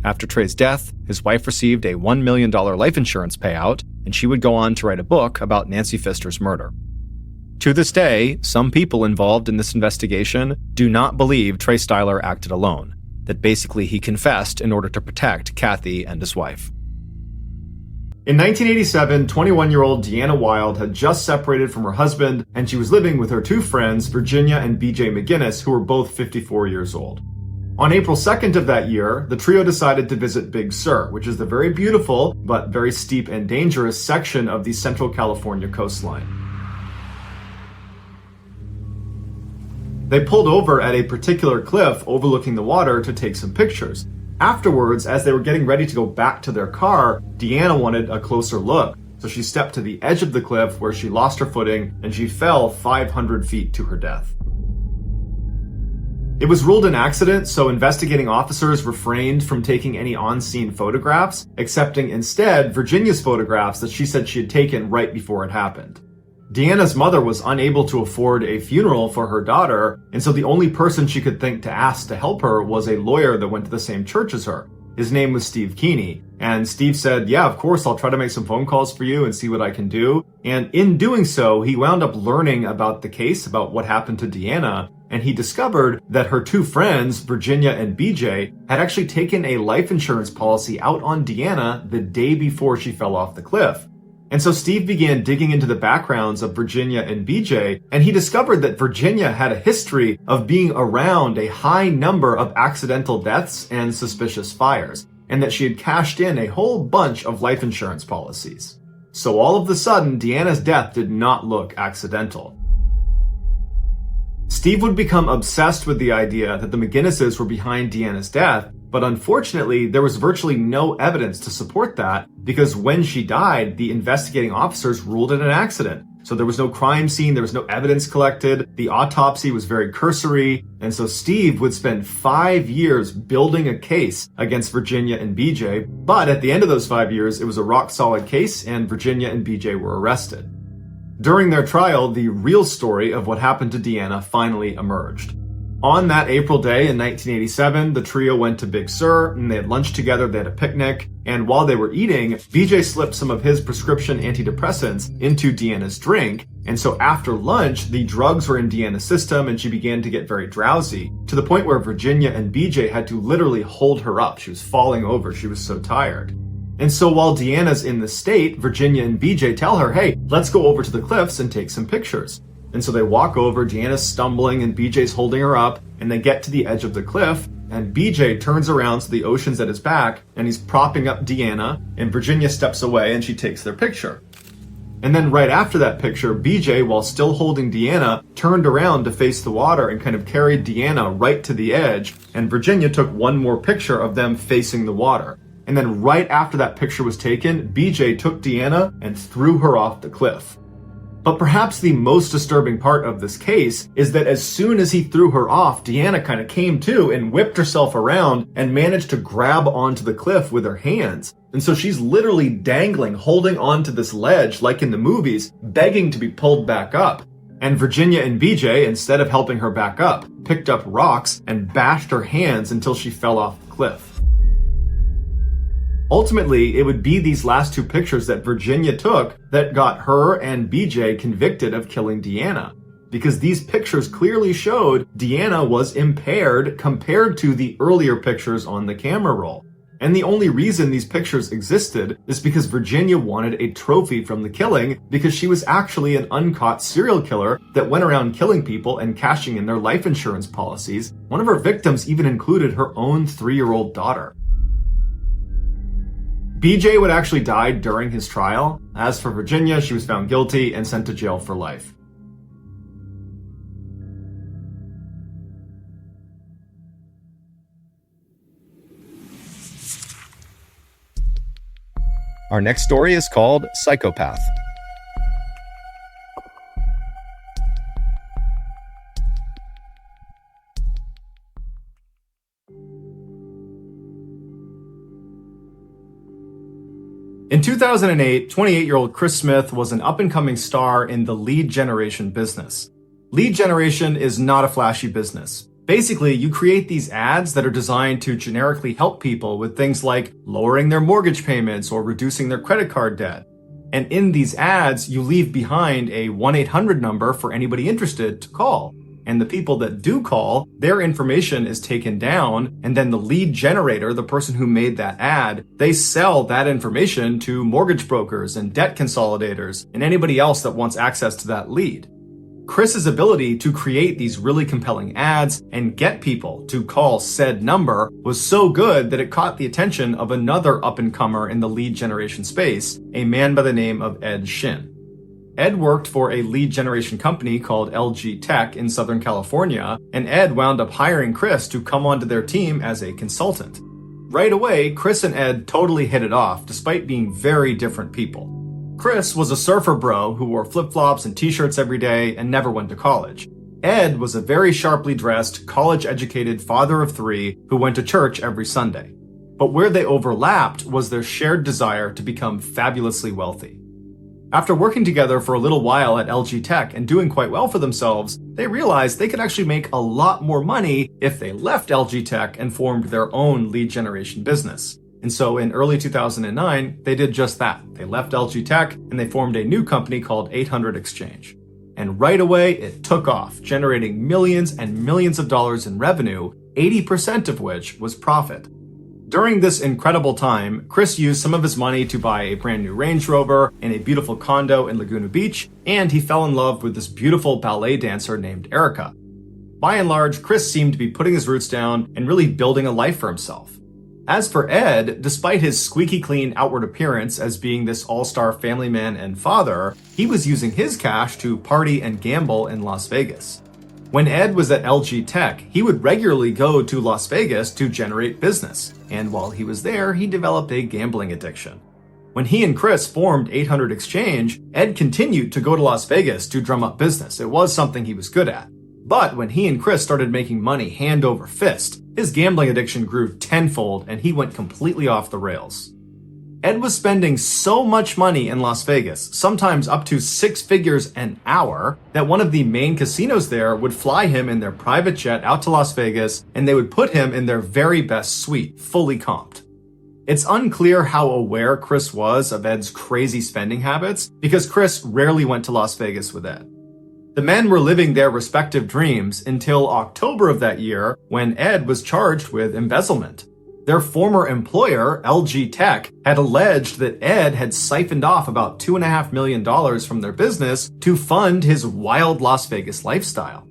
After Trey's death, his wife received a $1 million life insurance payout, and she would go on to write a book about Nancy Pfister's murder. To this day, some people involved in this investigation do not believe Trey Styler acted alone, that basically he confessed in order to protect Kathy and his wife. In 1987, 21-year-old Deanna Wild had just separated from her husband, and she was living with her two friends, Virginia and BJ McGinnis, who were both 54 years old. On April 2nd of that year, the trio decided to visit Big Sur, which is the very beautiful, but very steep and dangerous section of the Central California coastline. They pulled over at a particular cliff overlooking the water to take some pictures. Afterwards, as they were getting ready to go back to their car, Deanna wanted a closer look. So she stepped to the edge of the cliff where she lost her footing and she fell 500 feet to her death. It was ruled an accident, so investigating officers refrained from taking any on-scene photographs, accepting instead Virginia's photographs that she said she had taken right before it happened. Deanna's mother was unable to afford a funeral for her daughter, and so the only person she could think to ask to help her was a lawyer that went to the same church as her. His name was Steve Keeney, and Steve said, yeah, of course, I'll try to make some phone calls for you and see what I can do. And in doing so, he wound up learning about the case, about what happened to Deanna, and he discovered that her two friends, Virginia and BJ, had actually taken a life insurance policy out on Deanna the day before she fell off the cliff. And so Steve began digging into the backgrounds of Virginia and BJ, and he discovered that Virginia had a history of being around a high number of accidental deaths and suspicious fires, and that she had cashed in a whole bunch of life insurance policies. So all of a sudden, Deanna's death did not look accidental. Steve would become obsessed with the idea that the McGinnises were behind Deanna's death, but unfortunately, there was virtually no evidence to support that because when she died, the investigating officers ruled it an accident. So there was no crime scene, there was no evidence collected, the autopsy was very cursory, and so Steve would spend 5 years building a case against Virginia and BJ, but at the end of those 5 years, it was a rock-solid case and Virginia and BJ were arrested. During their trial, the real story of what happened to Deanna finally emerged. On that April day in 1987, the trio went to Big Sur and they had lunch together, they had a picnic, and while they were eating, BJ slipped some of his prescription antidepressants into Deanna's drink, and so after lunch, the drugs were in Deanna's system and she began to get very drowsy, to the point where Virginia and BJ had to literally hold her up. She was falling over, she was so tired. And so while Deanna's in the state, Virginia and BJ tell her, hey, let's go over to the cliffs and take some pictures. And so they walk over, Deanna's stumbling and BJ's holding her up, and they get to the edge of the cliff, and BJ turns around so the ocean's at his back, and he's propping up Deanna, and Virginia steps away and she takes their picture. And then right after that picture, BJ, while still holding Deanna, turned around to face the water and kind of carried Deanna right to the edge, and Virginia took one more picture of them facing the water. And then right after that picture was taken, BJ took Deanna and threw her off the cliff. But perhaps the most disturbing part of this case is that as soon as he threw her off, Deanna kind of came to and whipped herself around and managed to grab onto the cliff with her hands. And so she's literally dangling, holding onto this ledge like in the movies, begging to be pulled back up. And Virginia and BJ, instead of helping her back up, picked up rocks and bashed her hands until she fell off the cliff. Ultimately, it would be these last two pictures that Virginia took that got her and BJ convicted of killing Deanna. Because these pictures clearly showed Deanna was impaired compared to the earlier pictures on the camera roll. And the only reason these pictures existed is because Virginia wanted a trophy from the killing because she was actually an uncaught serial killer that went around killing people and cashing in their life insurance policies. One of her victims even included her own 3-year-old daughter. BJ would actually die during his trial. As for Virginia, she was found guilty and sent to jail for life. Our next story is called Psychopath. In 2008, 28-year-old Chris Smith was an up-and-coming star in the lead generation business. Lead generation is not a flashy business. Basically, you create these ads that are designed to generically help people with things like lowering their mortgage payments or reducing their credit card debt. And in these ads, you leave behind a 1-800 number for anybody interested to call. And the people that do call, their information is taken down, and then the lead generator, the person who made that ad, they sell that information to mortgage brokers and debt consolidators and anybody else that wants access to that lead. Chris's ability to create these really compelling ads and get people to call said number was so good that it caught the attention of another up-and-comer in the lead generation space, a man by the name of Ed Shin. Ed worked for a lead generation company called LG Tech in Southern California, and Ed wound up hiring Chris to come onto their team as a consultant. Right away, Chris and Ed totally hit it off despite being very different people. Chris was a surfer bro who wore flip-flops and t-shirts every day and never went to college. Ed was a very sharply dressed, college-educated father of three who went to church every Sunday. But where they overlapped was their shared desire to become fabulously wealthy. After working together for a little while at LG Tech and doing quite well for themselves, they realized they could actually make a lot more money if they left LG Tech and formed their own lead generation business. And so in early 2009, they did just that. They left LG Tech and they formed a new company called 800 Exchange. And right away, it took off, generating millions and millions of dollars in revenue, 80% of which was profit. During this incredible time, Chris used some of his money to buy a brand new Range Rover and a beautiful condo in Laguna Beach, and he fell in love with this beautiful ballet dancer named Erica. By and large, Chris seemed to be putting his roots down and really building a life for himself. As for Ed, despite his squeaky clean outward appearance as being this all-star family man and father, he was using his cash to party and gamble in Las Vegas. When Ed was at LG Tech, he would regularly go to Las Vegas to generate business, and while he was there, he developed a gambling addiction. When he and Chris formed 800 Exchange, Ed continued to go to Las Vegas to drum up business. It was something he was good at. But when he and Chris started making money hand over fist, his gambling addiction grew tenfold and he went completely off the rails. Ed was spending so much money in Las Vegas, sometimes up to 6 figures an hour, that one of the main casinos there would fly him in their private jet out to Las Vegas, and they would put him in their very best suite, fully comped. It's unclear how aware Chris was of Ed's crazy spending habits, because Chris rarely went to Las Vegas with Ed. The men were living their respective dreams until October of that year, when Ed was charged with embezzlement. Their former employer, LG Tech, had alleged that Ed had siphoned off about $2.5 million from their business to fund his wild Las Vegas lifestyle.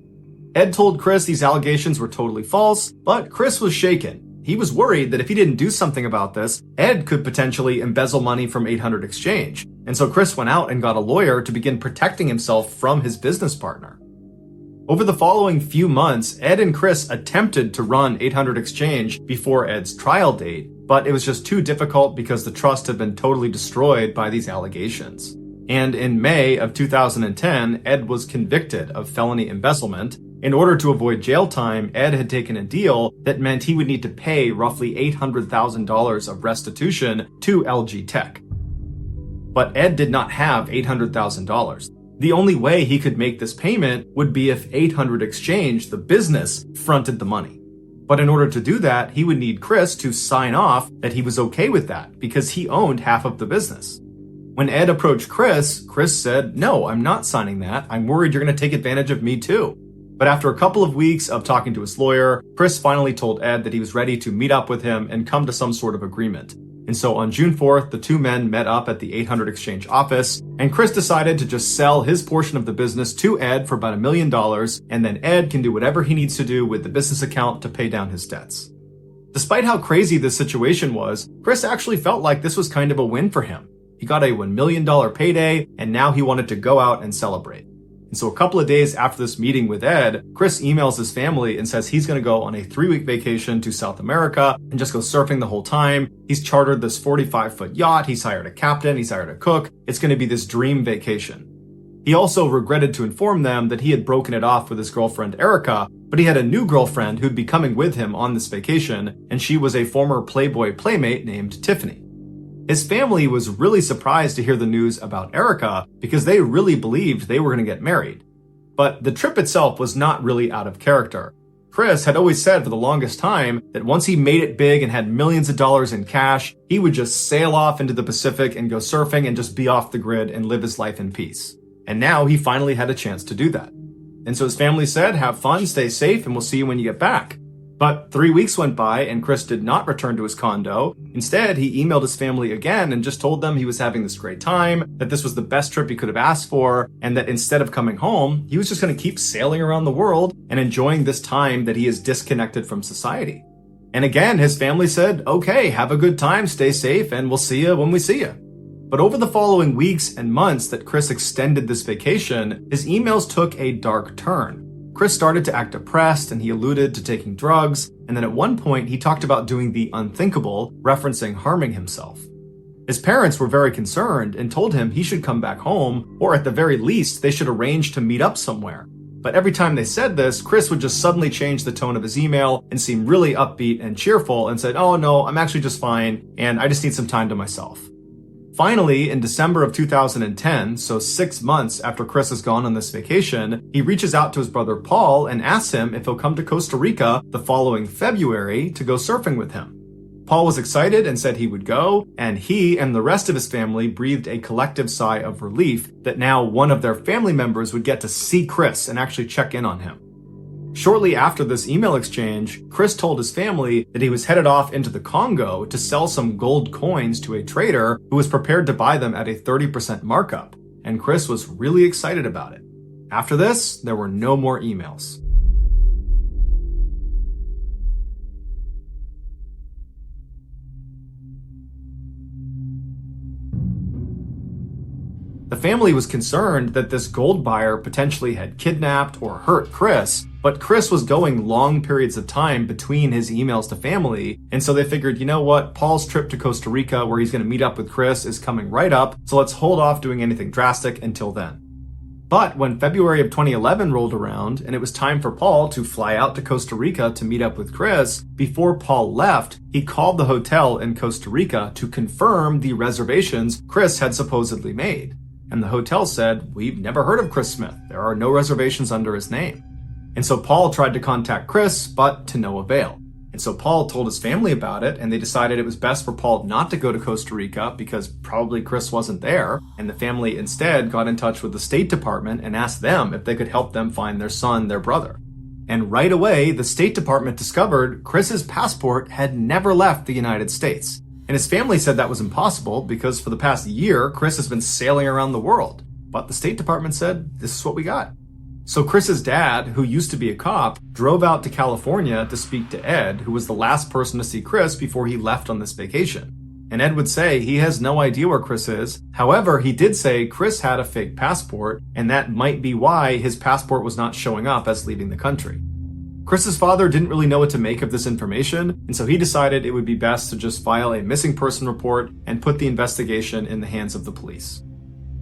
Ed told Chris these allegations were totally false, but Chris was shaken. He was worried that if he didn't do something about this, Ed could potentially embezzle money from 800 Exchange. And so Chris went out and got a lawyer to begin protecting himself from his business partner. Over the following few months, Ed and Chris attempted to run 800 Exchange before Ed's trial date, but it was just too difficult because the trust had been totally destroyed by these allegations. And in May of 2010, Ed was convicted of felony embezzlement. In order to avoid jail time, Ed had taken a deal that meant he would need to pay roughly $800,000 of restitution to LG Tech. But Ed did not have $800,000. The only way he could make this payment would be if 800 Exchange, the business, fronted the money. But in order to do that, he would need Chris to sign off that he was okay with that because he owned half of the business. When Ed approached Chris said, "No, I'm not signing that. I'm worried you're going to take advantage of me too." But after a couple of weeks of talking to his lawyer, Chris finally told Ed that he was ready to meet up with him and come to some sort of agreement. And so on June 4th, the two men met up at the 800 Exchange office, and Chris decided to just sell his portion of the business to Ed for about $1 million, and then Ed can do whatever he needs to do with the business account to pay down his debts. Despite how crazy this situation was, Chris actually felt like this was kind of a win for him. He got a $1 million payday, and now he wanted to go out and celebrate. And so a couple of days after this meeting with Ed, Chris emails his family and says he's going to go on a 3-week vacation to South America and just go surfing the whole time. He's chartered this 45-foot yacht. He's hired a captain. He's hired a cook. It's going to be this dream vacation. He also regretted to inform them that he had broken it off with his girlfriend Erica, but he had a new girlfriend who'd be coming with him on this vacation, and she was a former Playboy playmate named Tiffany. His family was really surprised to hear the news about Erica because they really believed they were going to get married. But the trip itself was not really out of character. Chris had always said for the longest time that once he made it big and had millions of dollars in cash, he would just sail off into the Pacific and go surfing and just be off the grid and live his life in peace. And now he finally had a chance to do that. And so his family said, "Have fun, stay safe, and we'll see you when you get back." But 3 weeks went by and Chris did not return to his condo. Instead, he emailed his family again and just told them he was having this great time, that this was the best trip he could have asked for, and that instead of coming home, he was just going to keep sailing around the world and enjoying this time that he is disconnected from society. And again, his family said, "Okay, have a good time, stay safe, and we'll see you when we see you." But over the following weeks and months that Chris extended this vacation, his emails took a dark turn. Chris started to act depressed and he alluded to taking drugs, and then at one point he talked about doing the unthinkable, referencing harming himself. His parents were very concerned and told him he should come back home, or at the very least, they should arrange to meet up somewhere. But every time they said this, Chris would just suddenly change the tone of his email and seem really upbeat and cheerful and said, "Oh no, I'm actually just fine, and I just need some time to myself." Finally, in December of 2010, so 6 months after Chris has gone on this vacation, he reaches out to his brother Paul and asks him if he'll come to Costa Rica the following February to go surfing with him. Paul was excited and said he would go, and he and the rest of his family breathed a collective sigh of relief that now one of their family members would get to see Chris and actually check in on him. Shortly after this email exchange, Chris told his family that he was headed off into the Congo to sell some gold coins to a trader who was prepared to buy them at a 30% markup, and Chris was really excited about it. After this, there were no more emails. The family was concerned that this gold buyer potentially had kidnapped or hurt Chris, but Chris was going long periods of time between his emails to family, and so they figured, you know what, Paul's trip to Costa Rica where he's going to meet up with Chris is coming right up, so let's hold off doing anything drastic until then. But when February of 2011 rolled around and it was time for Paul to fly out to Costa Rica to meet up with Chris, before Paul left, he called the hotel in Costa Rica to confirm the reservations Chris had supposedly made. And the hotel said, "We've never heard of Chris Smith. There are no reservations under his name." And so Paul tried to contact Chris, but to no avail. And so Paul told his family about it, and they decided it was best for Paul not to go to Costa Rica because probably Chris wasn't there. And the family instead got in touch with the State Department and asked them if they could help them find their son, their brother. And right away, the State Department discovered Chris's passport had never left the United States. And his family said that was impossible because for the past year, Chris has been sailing around the world. But the State Department said, this is what we got. So Chris's dad, who used to be a cop, drove out to California to speak to Ed, who was the last person to see Chris before he left on this vacation. And Ed would say he has no idea where Chris is. However, he did say Chris had a fake passport, and that might be why his passport was not showing up as leaving the country. Chris's father didn't really know what to make of this information, and so he decided it would be best to just file a missing person report and put the investigation in the hands of the police.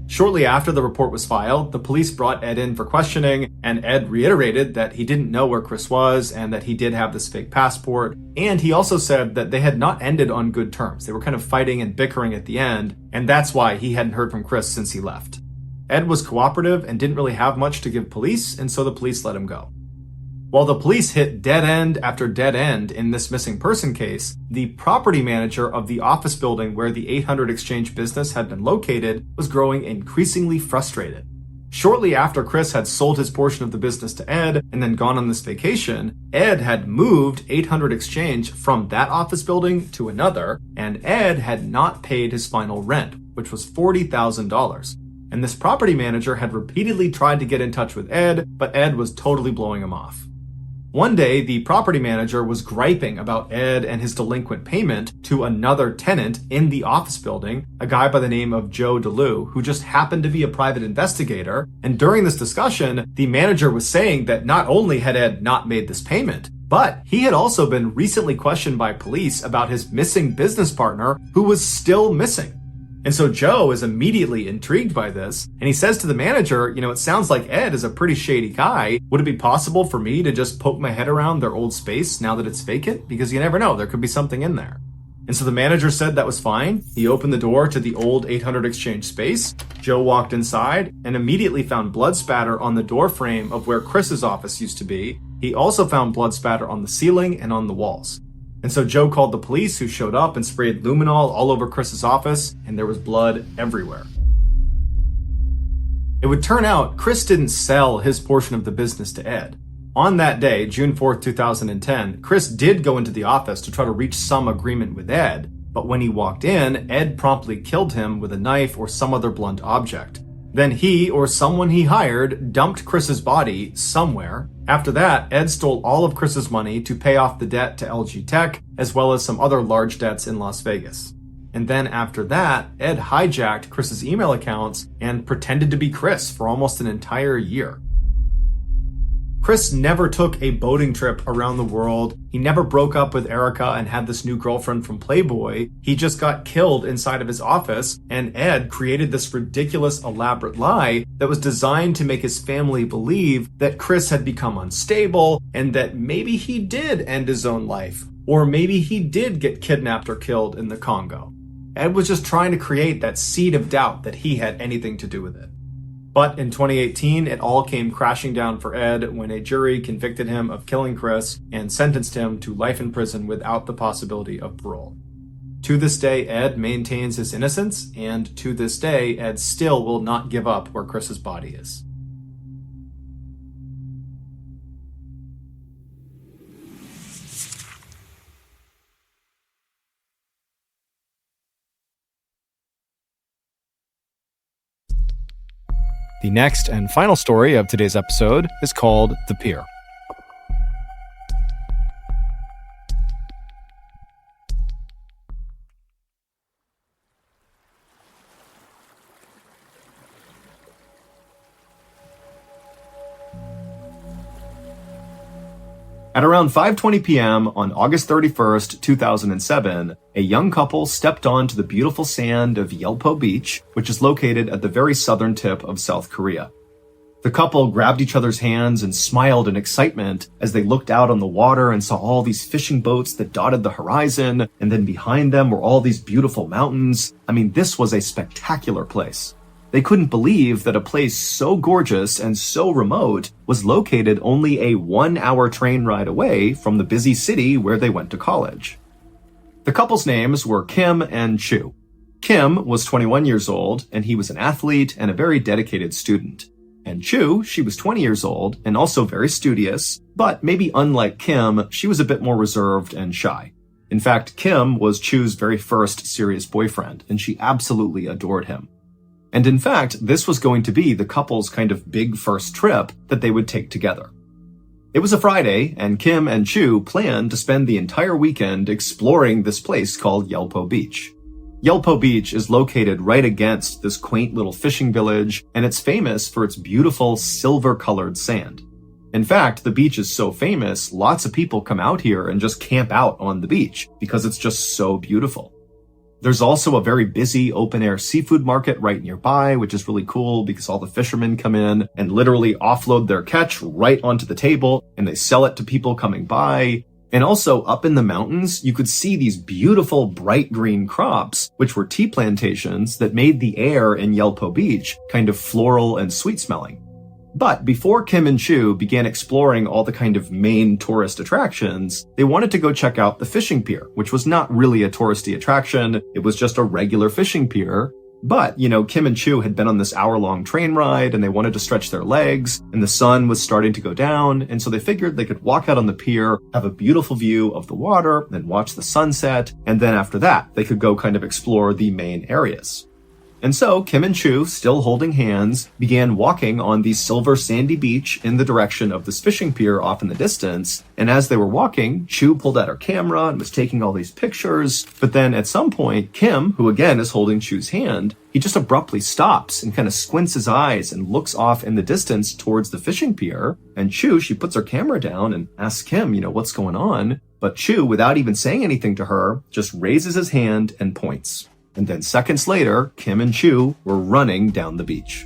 Shortly after the report was filed, the police brought Ed in for questioning, and Ed reiterated that he didn't know where Chris was and that he did have this fake passport, and he also said that they had not ended on good terms. They were kind of fighting and bickering at the end, and that's why he hadn't heard from Chris since he left. Ed was cooperative and didn't really have much to give police, and so the police let him go. While the police hit dead end after dead end in this missing person case, the property manager of the office building where the 800 Exchange business had been located was growing increasingly frustrated. Shortly after Chris had sold his portion of the business to Ed and then gone on this vacation, Ed had moved 800 Exchange from that office building to another, and Ed had not paid his final rent, which was $40,000. And this property manager had repeatedly tried to get in touch with Ed, but Ed was totally blowing him off. One day, the property manager was griping about Ed and his delinquent payment to another tenant in the office building, a guy by the name of Joe DeLue, who just happened to be a private investigator. And during this discussion, the manager was saying that not only had Ed not made this payment, but he had also been recently questioned by police about his missing business partner who was still missing. And so Joe is immediately intrigued by this, and he says to the manager, it sounds like Ed is a pretty shady guy. Would it be possible for me to just poke my head around their old space now that it's vacant? Because you never know, there could be something in there. And so the manager said that was fine. He opened the door to the old 800 Exchange space. Joe walked inside and immediately found blood spatter on the door frame of where Chris's office used to be. He also found blood spatter on the ceiling and on the walls. And so Joe called the police, who showed up and sprayed luminol all over Chris's office, and there was blood everywhere. It would turn out Chris didn't sell his portion of the business to Ed. On that day, June 4th, 2010, Chris did go into the office to try to reach some agreement with Ed, but when he walked in, Ed promptly killed him with a knife or some other blunt object. Then he, or someone he hired, dumped Chris's body somewhere. After that, Ed stole all of Chris's money to pay off the debt to LG Tech, as well as some other large debts in Las Vegas. And then after that, Ed hijacked Chris's email accounts and pretended to be Chris for almost an entire year. Chris never took a boating trip around the world. He never broke up with Erica and had this new girlfriend from Playboy. He just got killed inside of his office, and Ed created this ridiculous, elaborate lie that was designed to make his family believe that Chris had become unstable and that maybe he did end his own life, or maybe he did get kidnapped or killed in the Congo. Ed was just trying to create that seed of doubt that he had anything to do with it. But in 2018, it all came crashing down for Ed when a jury convicted him of killing Chris and sentenced him to life in prison without the possibility of parole. To this day, Ed maintains his innocence, and to this day, Ed still will not give up where Chris's body is. The next and final story of today's episode is called The Pier. At around 5:20 p.m. on August 31st, 2007, a young couple stepped onto the beautiful sand of Yelpo Beach, which is located at the very southern tip of South Korea. The couple grabbed each other's hands and smiled in excitement as they looked out on the water and saw all these fishing boats that dotted the horizon, and then behind them were all these beautiful mountains. I mean, this was a spectacular place. They couldn't believe that a place so gorgeous and so remote was located only a 1-hour train ride away from the busy city where they went to college. The couple's names were Kim and Chu. Kim was 21 years old, and he was an athlete and a very dedicated student. And Chu, she was 20 years old and also very studious, but maybe unlike Kim, she was a bit more reserved and shy. In fact, Kim was Chu's very first serious boyfriend, and she absolutely adored him. And in fact, this was going to be the couple's kind of big first trip that they would take together. It was a Friday, and Kim and Chu planned to spend the entire weekend exploring this place called Yelpo Beach. Yelpo Beach is located right against this quaint little fishing village, and it's famous for its beautiful silver-colored sand. In fact, the beach is so famous, lots of people come out here and just camp out on the beach because it's just so beautiful. There's also a very busy open-air seafood market right nearby, which is really cool because all the fishermen come in and literally offload their catch right onto the table, and they sell it to people coming by. And also, up in the mountains, you could see these beautiful bright green crops, which were tea plantations that made the air in Yelpo Beach kind of floral and sweet-smelling. But before Kim and Chu began exploring all the kind of main tourist attractions, they wanted to go check out the fishing pier, which was not really a touristy attraction. It was just a regular fishing pier. But, Kim and Chu had been on this hour-long train ride, and they wanted to stretch their legs, and the sun was starting to go down, and so they figured they could walk out on the pier, have a beautiful view of the water, and watch the sunset, and then after that, they could go kind of explore the main areas. And so Kim and Chu, still holding hands, began walking on the silver sandy beach in the direction of this fishing pier off in the distance. And as they were walking, Chu pulled out her camera and was taking all these pictures. But then at some point, Kim, who again is holding Chu's hand, he just abruptly stops and kind of squints his eyes and looks off in the distance towards the fishing pier. And Chu, she puts her camera down and asks Kim, what's going on? But Chu, without even saying anything to her, just raises his hand and points. And then seconds later, Kim and Chu were running down the beach.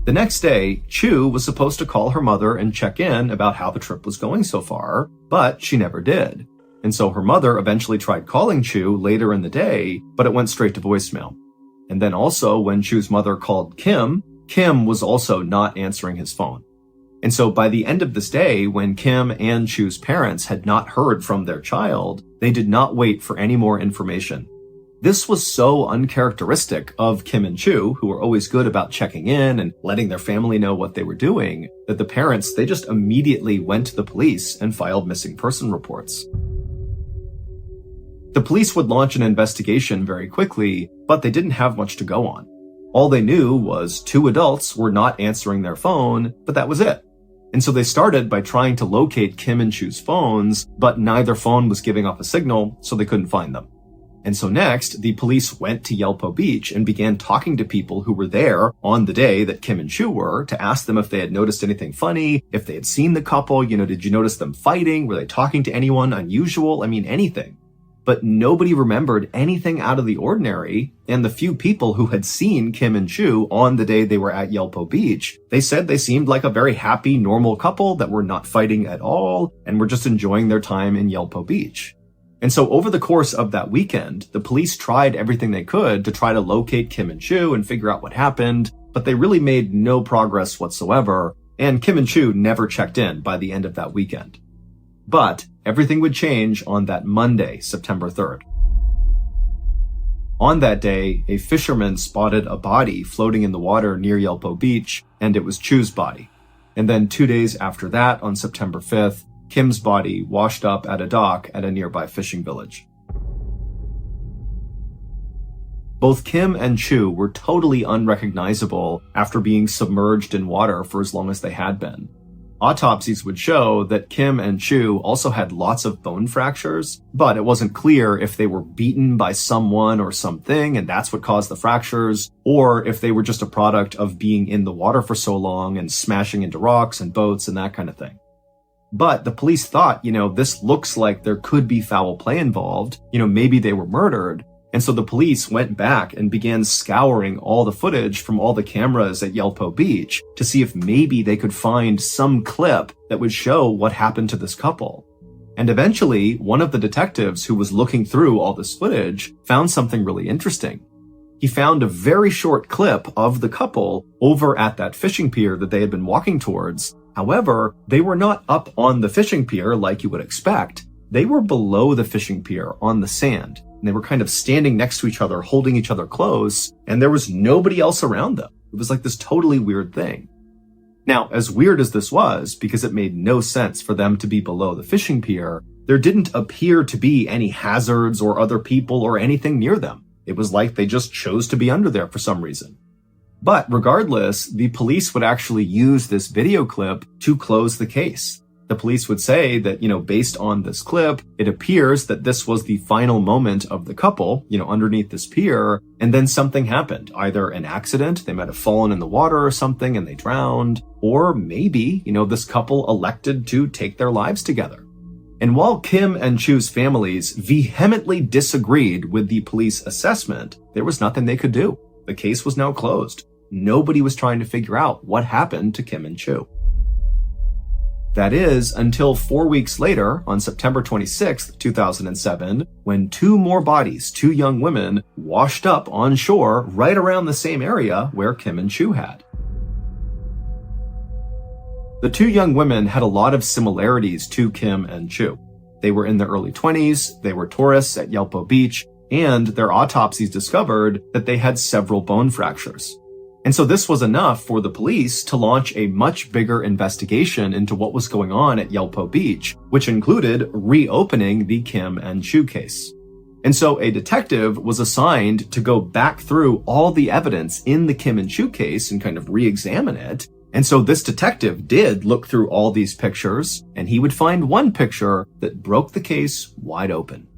The next day, Chu was supposed to call her mother and check in about how the trip was going so far, but she never did. And so her mother eventually tried calling Chu later in the day, but it went straight to voicemail. And then also, when Chu's mother called Kim, Kim was also not answering his phone. And so by the end of this day, when Kim and Chu's parents had not heard from their child, they did not wait for any more information. This was so uncharacteristic of Kim and Chu, who were always good about checking in and letting their family know what they were doing, that the parents, they just immediately went to the police and filed missing person reports. The police would launch an investigation very quickly, but they didn't have much to go on. All they knew was 2 adults were not answering their phone, but that was it. And so they started by trying to locate Kim and Chu's phones, but neither phone was giving off a signal, so they couldn't find them. And so next, the police went to Yelpo Beach and began talking to people who were there on the day that Kim and Chu were to ask them if they had noticed anything funny, if they had seen the couple, did you notice them fighting? Were they talking to anyone unusual? Anything. But nobody remembered anything out of the ordinary, and the few people who had seen Kim and Chu on the day they were at Yelpo Beach, they said they seemed like a very happy, normal couple that were not fighting at all and were just enjoying their time in Yelpo Beach. And so over the course of that weekend, the police tried everything they could to try to locate Kim and Chu and figure out what happened, but they really made no progress whatsoever, and Kim and Chu never checked in by the end of that weekend. But everything would change on that Monday, September 3rd. On that day, a fisherman spotted a body floating in the water near Yelpo Beach, and it was Chu's body. And then 2 days after that, on September 5th, Kim's body washed up at a dock at a nearby fishing village. Both Kim and Chu were totally unrecognizable after being submerged in water for as long as they had been. Autopsies would show that Kim and Chu also had lots of bone fractures, but it wasn't clear if they were beaten by someone or something and that's what caused the fractures, or if they were just a product of being in the water for so long and smashing into rocks and boats and that kind of thing. But the police thought, this looks like there could be foul play involved. Maybe they were murdered. And so the police went back and began scouring all the footage from all the cameras at Yelpo Beach to see if maybe they could find some clip that would show what happened to this couple. And eventually, one of the detectives who was looking through all this footage found something really interesting. He found a very short clip of the couple over at that fishing pier that they had been walking towards. However, they were not up on the fishing pier like you would expect. They were below the fishing pier on the sand. And they were kind of standing next to each other, holding each other close, and there was nobody else around them. It was like this totally weird thing. Now, as weird as this was, because it made no sense for them to be below the fishing pier, there didn't appear to be any hazards or other people or anything near them. It was like they just chose to be under there for some reason. But regardless, the police would actually use this video clip to close the case. The police would say that, based on this clip, it appears that this was the final moment of the couple, underneath this pier, and then something happened. Either an accident, they might have fallen in the water or something and they drowned, or maybe, this couple elected to take their lives together. And while Kim and Chu's families vehemently disagreed with the police assessment, there was nothing they could do. The case was now closed. Nobody was trying to figure out what happened to Kim and Chu. That is, until 4 weeks later, on September 26, 2007, when two more bodies, two young women, washed up on shore right around the same area where Kim and Chu had. The two young women had a lot of similarities to Kim and Chu. They were in their early 20s, they were tourists at Yelpo Beach, and their autopsies discovered that they had several bone fractures. And so this was enough for the police to launch a much bigger investigation into what was going on at Yelpo Beach, which included reopening the Kim and Chu case. And so a detective was assigned to go back through all the evidence in the Kim and Chu case and kind of re-examine it. And so this detective did look through all these pictures, and he would find one picture that broke the case wide open.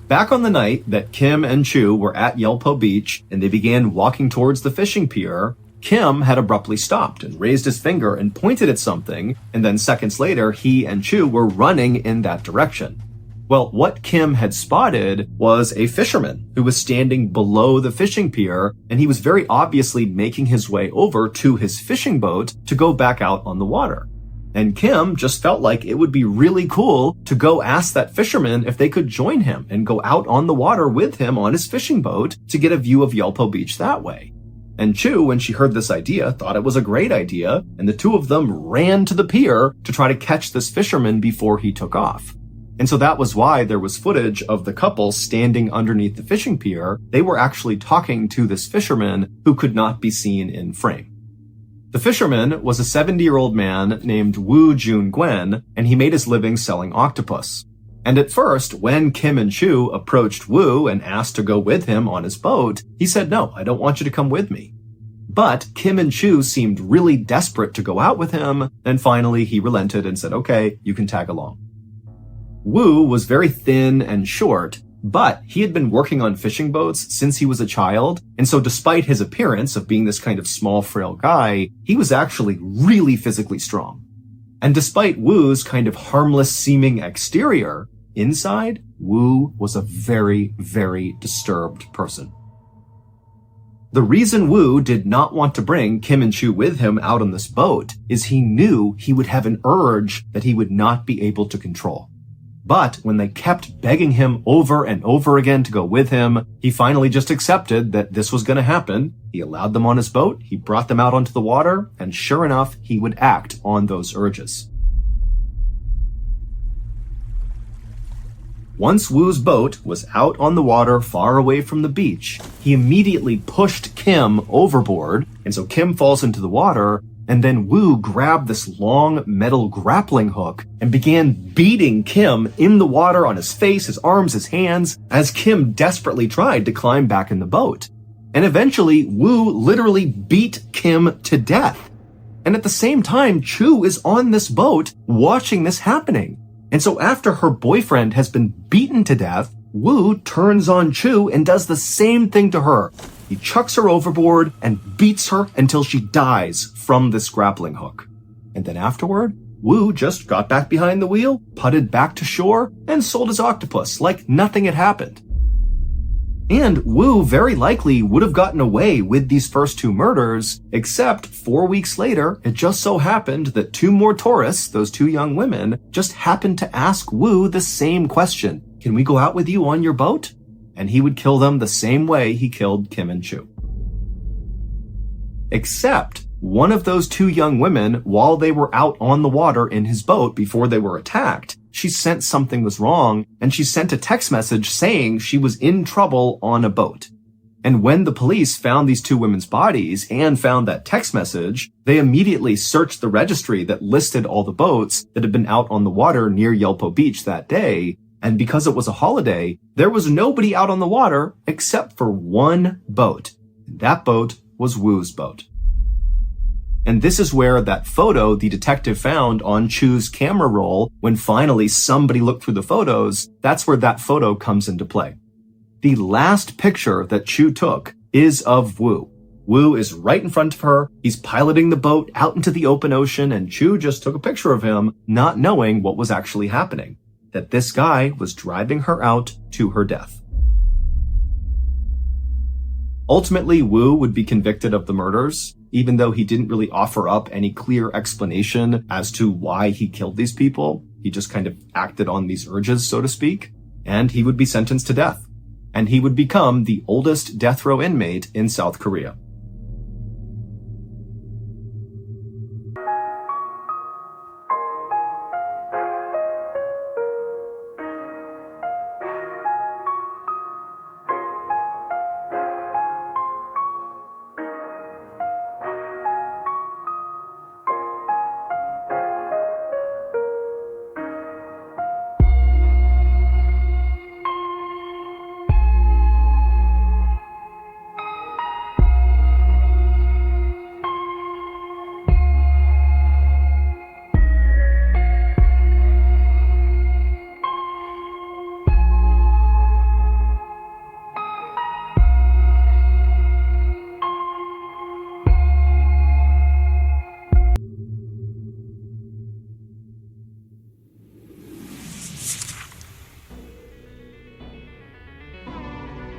Back on the night that Kim and Chu were at Yelpo Beach and they began walking towards the fishing pier, Kim had abruptly stopped and raised his finger and pointed at something, and then seconds later, he and Chu were running in that direction. Well, what Kim had spotted was a fisherman who was standing below the fishing pier, and he was very obviously making his way over to his fishing boat to go back out on the water. And Kim just felt like it would be really cool to go ask that fisherman if they could join him and go out on the water with him on his fishing boat to get a view of Yelpo Beach that way. And Chu, when she heard this idea, thought it was a great idea, and the two of them ran to the pier to try to catch this fisherman before he took off. And so that was why there was footage of the couple standing underneath the fishing pier. They were actually talking to this fisherman who could not be seen in frame. The fisherman was a 70-year-old man named Woo Jun Gwen, and he made his living selling octopus. And at first, when Kim and Chu approached Woo and asked to go with him on his boat, he said, "No, I don't want you to come with me." But Kim and Chu seemed really desperate to go out with him, and finally he relented and said, "Okay, you can tag along." Woo was very thin and short, but he had been working on fishing boats since he was a child, and so despite his appearance of being this kind of small, frail guy, he was actually really physically strong. And despite Woo's kind of harmless-seeming exterior, inside, Woo was a very, very disturbed person. The reason Woo did not want to bring Kim and Chu with him out on this boat is he knew he would have an urge that he would not be able to control. But when they kept begging him over and over again to go with him, he finally just accepted that this was going to happen. He allowed them on his boat, he brought them out onto the water, and sure enough, he would act on those urges. Once Woo's boat was out on the water far away from the beach, he immediately pushed Kim overboard, and so Kim falls into the water, and then Woo grabbed this long metal grappling hook and began beating Kim in the water on his face, his arms, his hands, as Kim desperately tried to climb back in the boat. And eventually, Woo literally beat Kim to death. And at the same time, Chu is on this boat watching this happening. And so after her boyfriend has been beaten to death, Woo turns on Chu and does the same thing to her. He chucks her overboard and beats her until she dies from this grappling hook. And then afterward, Woo just got back behind the wheel, putted back to shore, and sold his octopus like nothing had happened. And Woo very likely would have gotten away with these first two murders, except 4 weeks later, it just so happened that two more tourists, those two young women, just happened to ask Woo the same question. "Can we go out with you on your boat?" And he would kill them the same way he killed Kim and Chu. Except one of those two young women, while they were out on the water in his boat before they were attacked, she sensed something was wrong, and she sent a text message saying she was in trouble on a boat. And when the police found these two women's bodies and found that text message, they immediately searched the registry that listed all the boats that had been out on the water near Yelpo Beach that day. And because it was a holiday, there was nobody out on the water except for one boat. And that boat was Woo's boat. And this is where that photo the detective found on Chu's camera roll, when finally somebody looked through the photos, that's where that photo comes into play. The last picture that Chu took is of Woo. Woo is right in front of her. He's piloting the boat out into the open ocean, and Chu just took a picture of him, not knowing what was actually happening. That this guy was driving her out to her death. Ultimately, Woo would be convicted of the murders, even though he didn't really offer up any clear explanation as to why he killed these people. He just kind of acted on these urges, so to speak, and he would be sentenced to death. And he would become the oldest death row inmate in South Korea.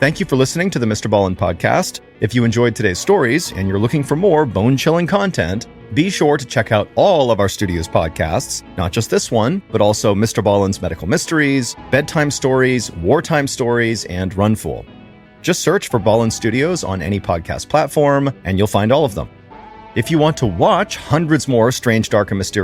Thank you for listening to the MrBallen's podcast. If you enjoyed today's stories and you're looking for more bone-chilling content, be sure to check out all of our studio's podcasts, not just this one, but also MrBallen's Medical Mysteries, Bedtime Stories, Wartime Stories, and Runful. Just search for Ballen Studios on any podcast platform, and you'll find all of them. If you want to watch hundreds more strange, dark, and mysterious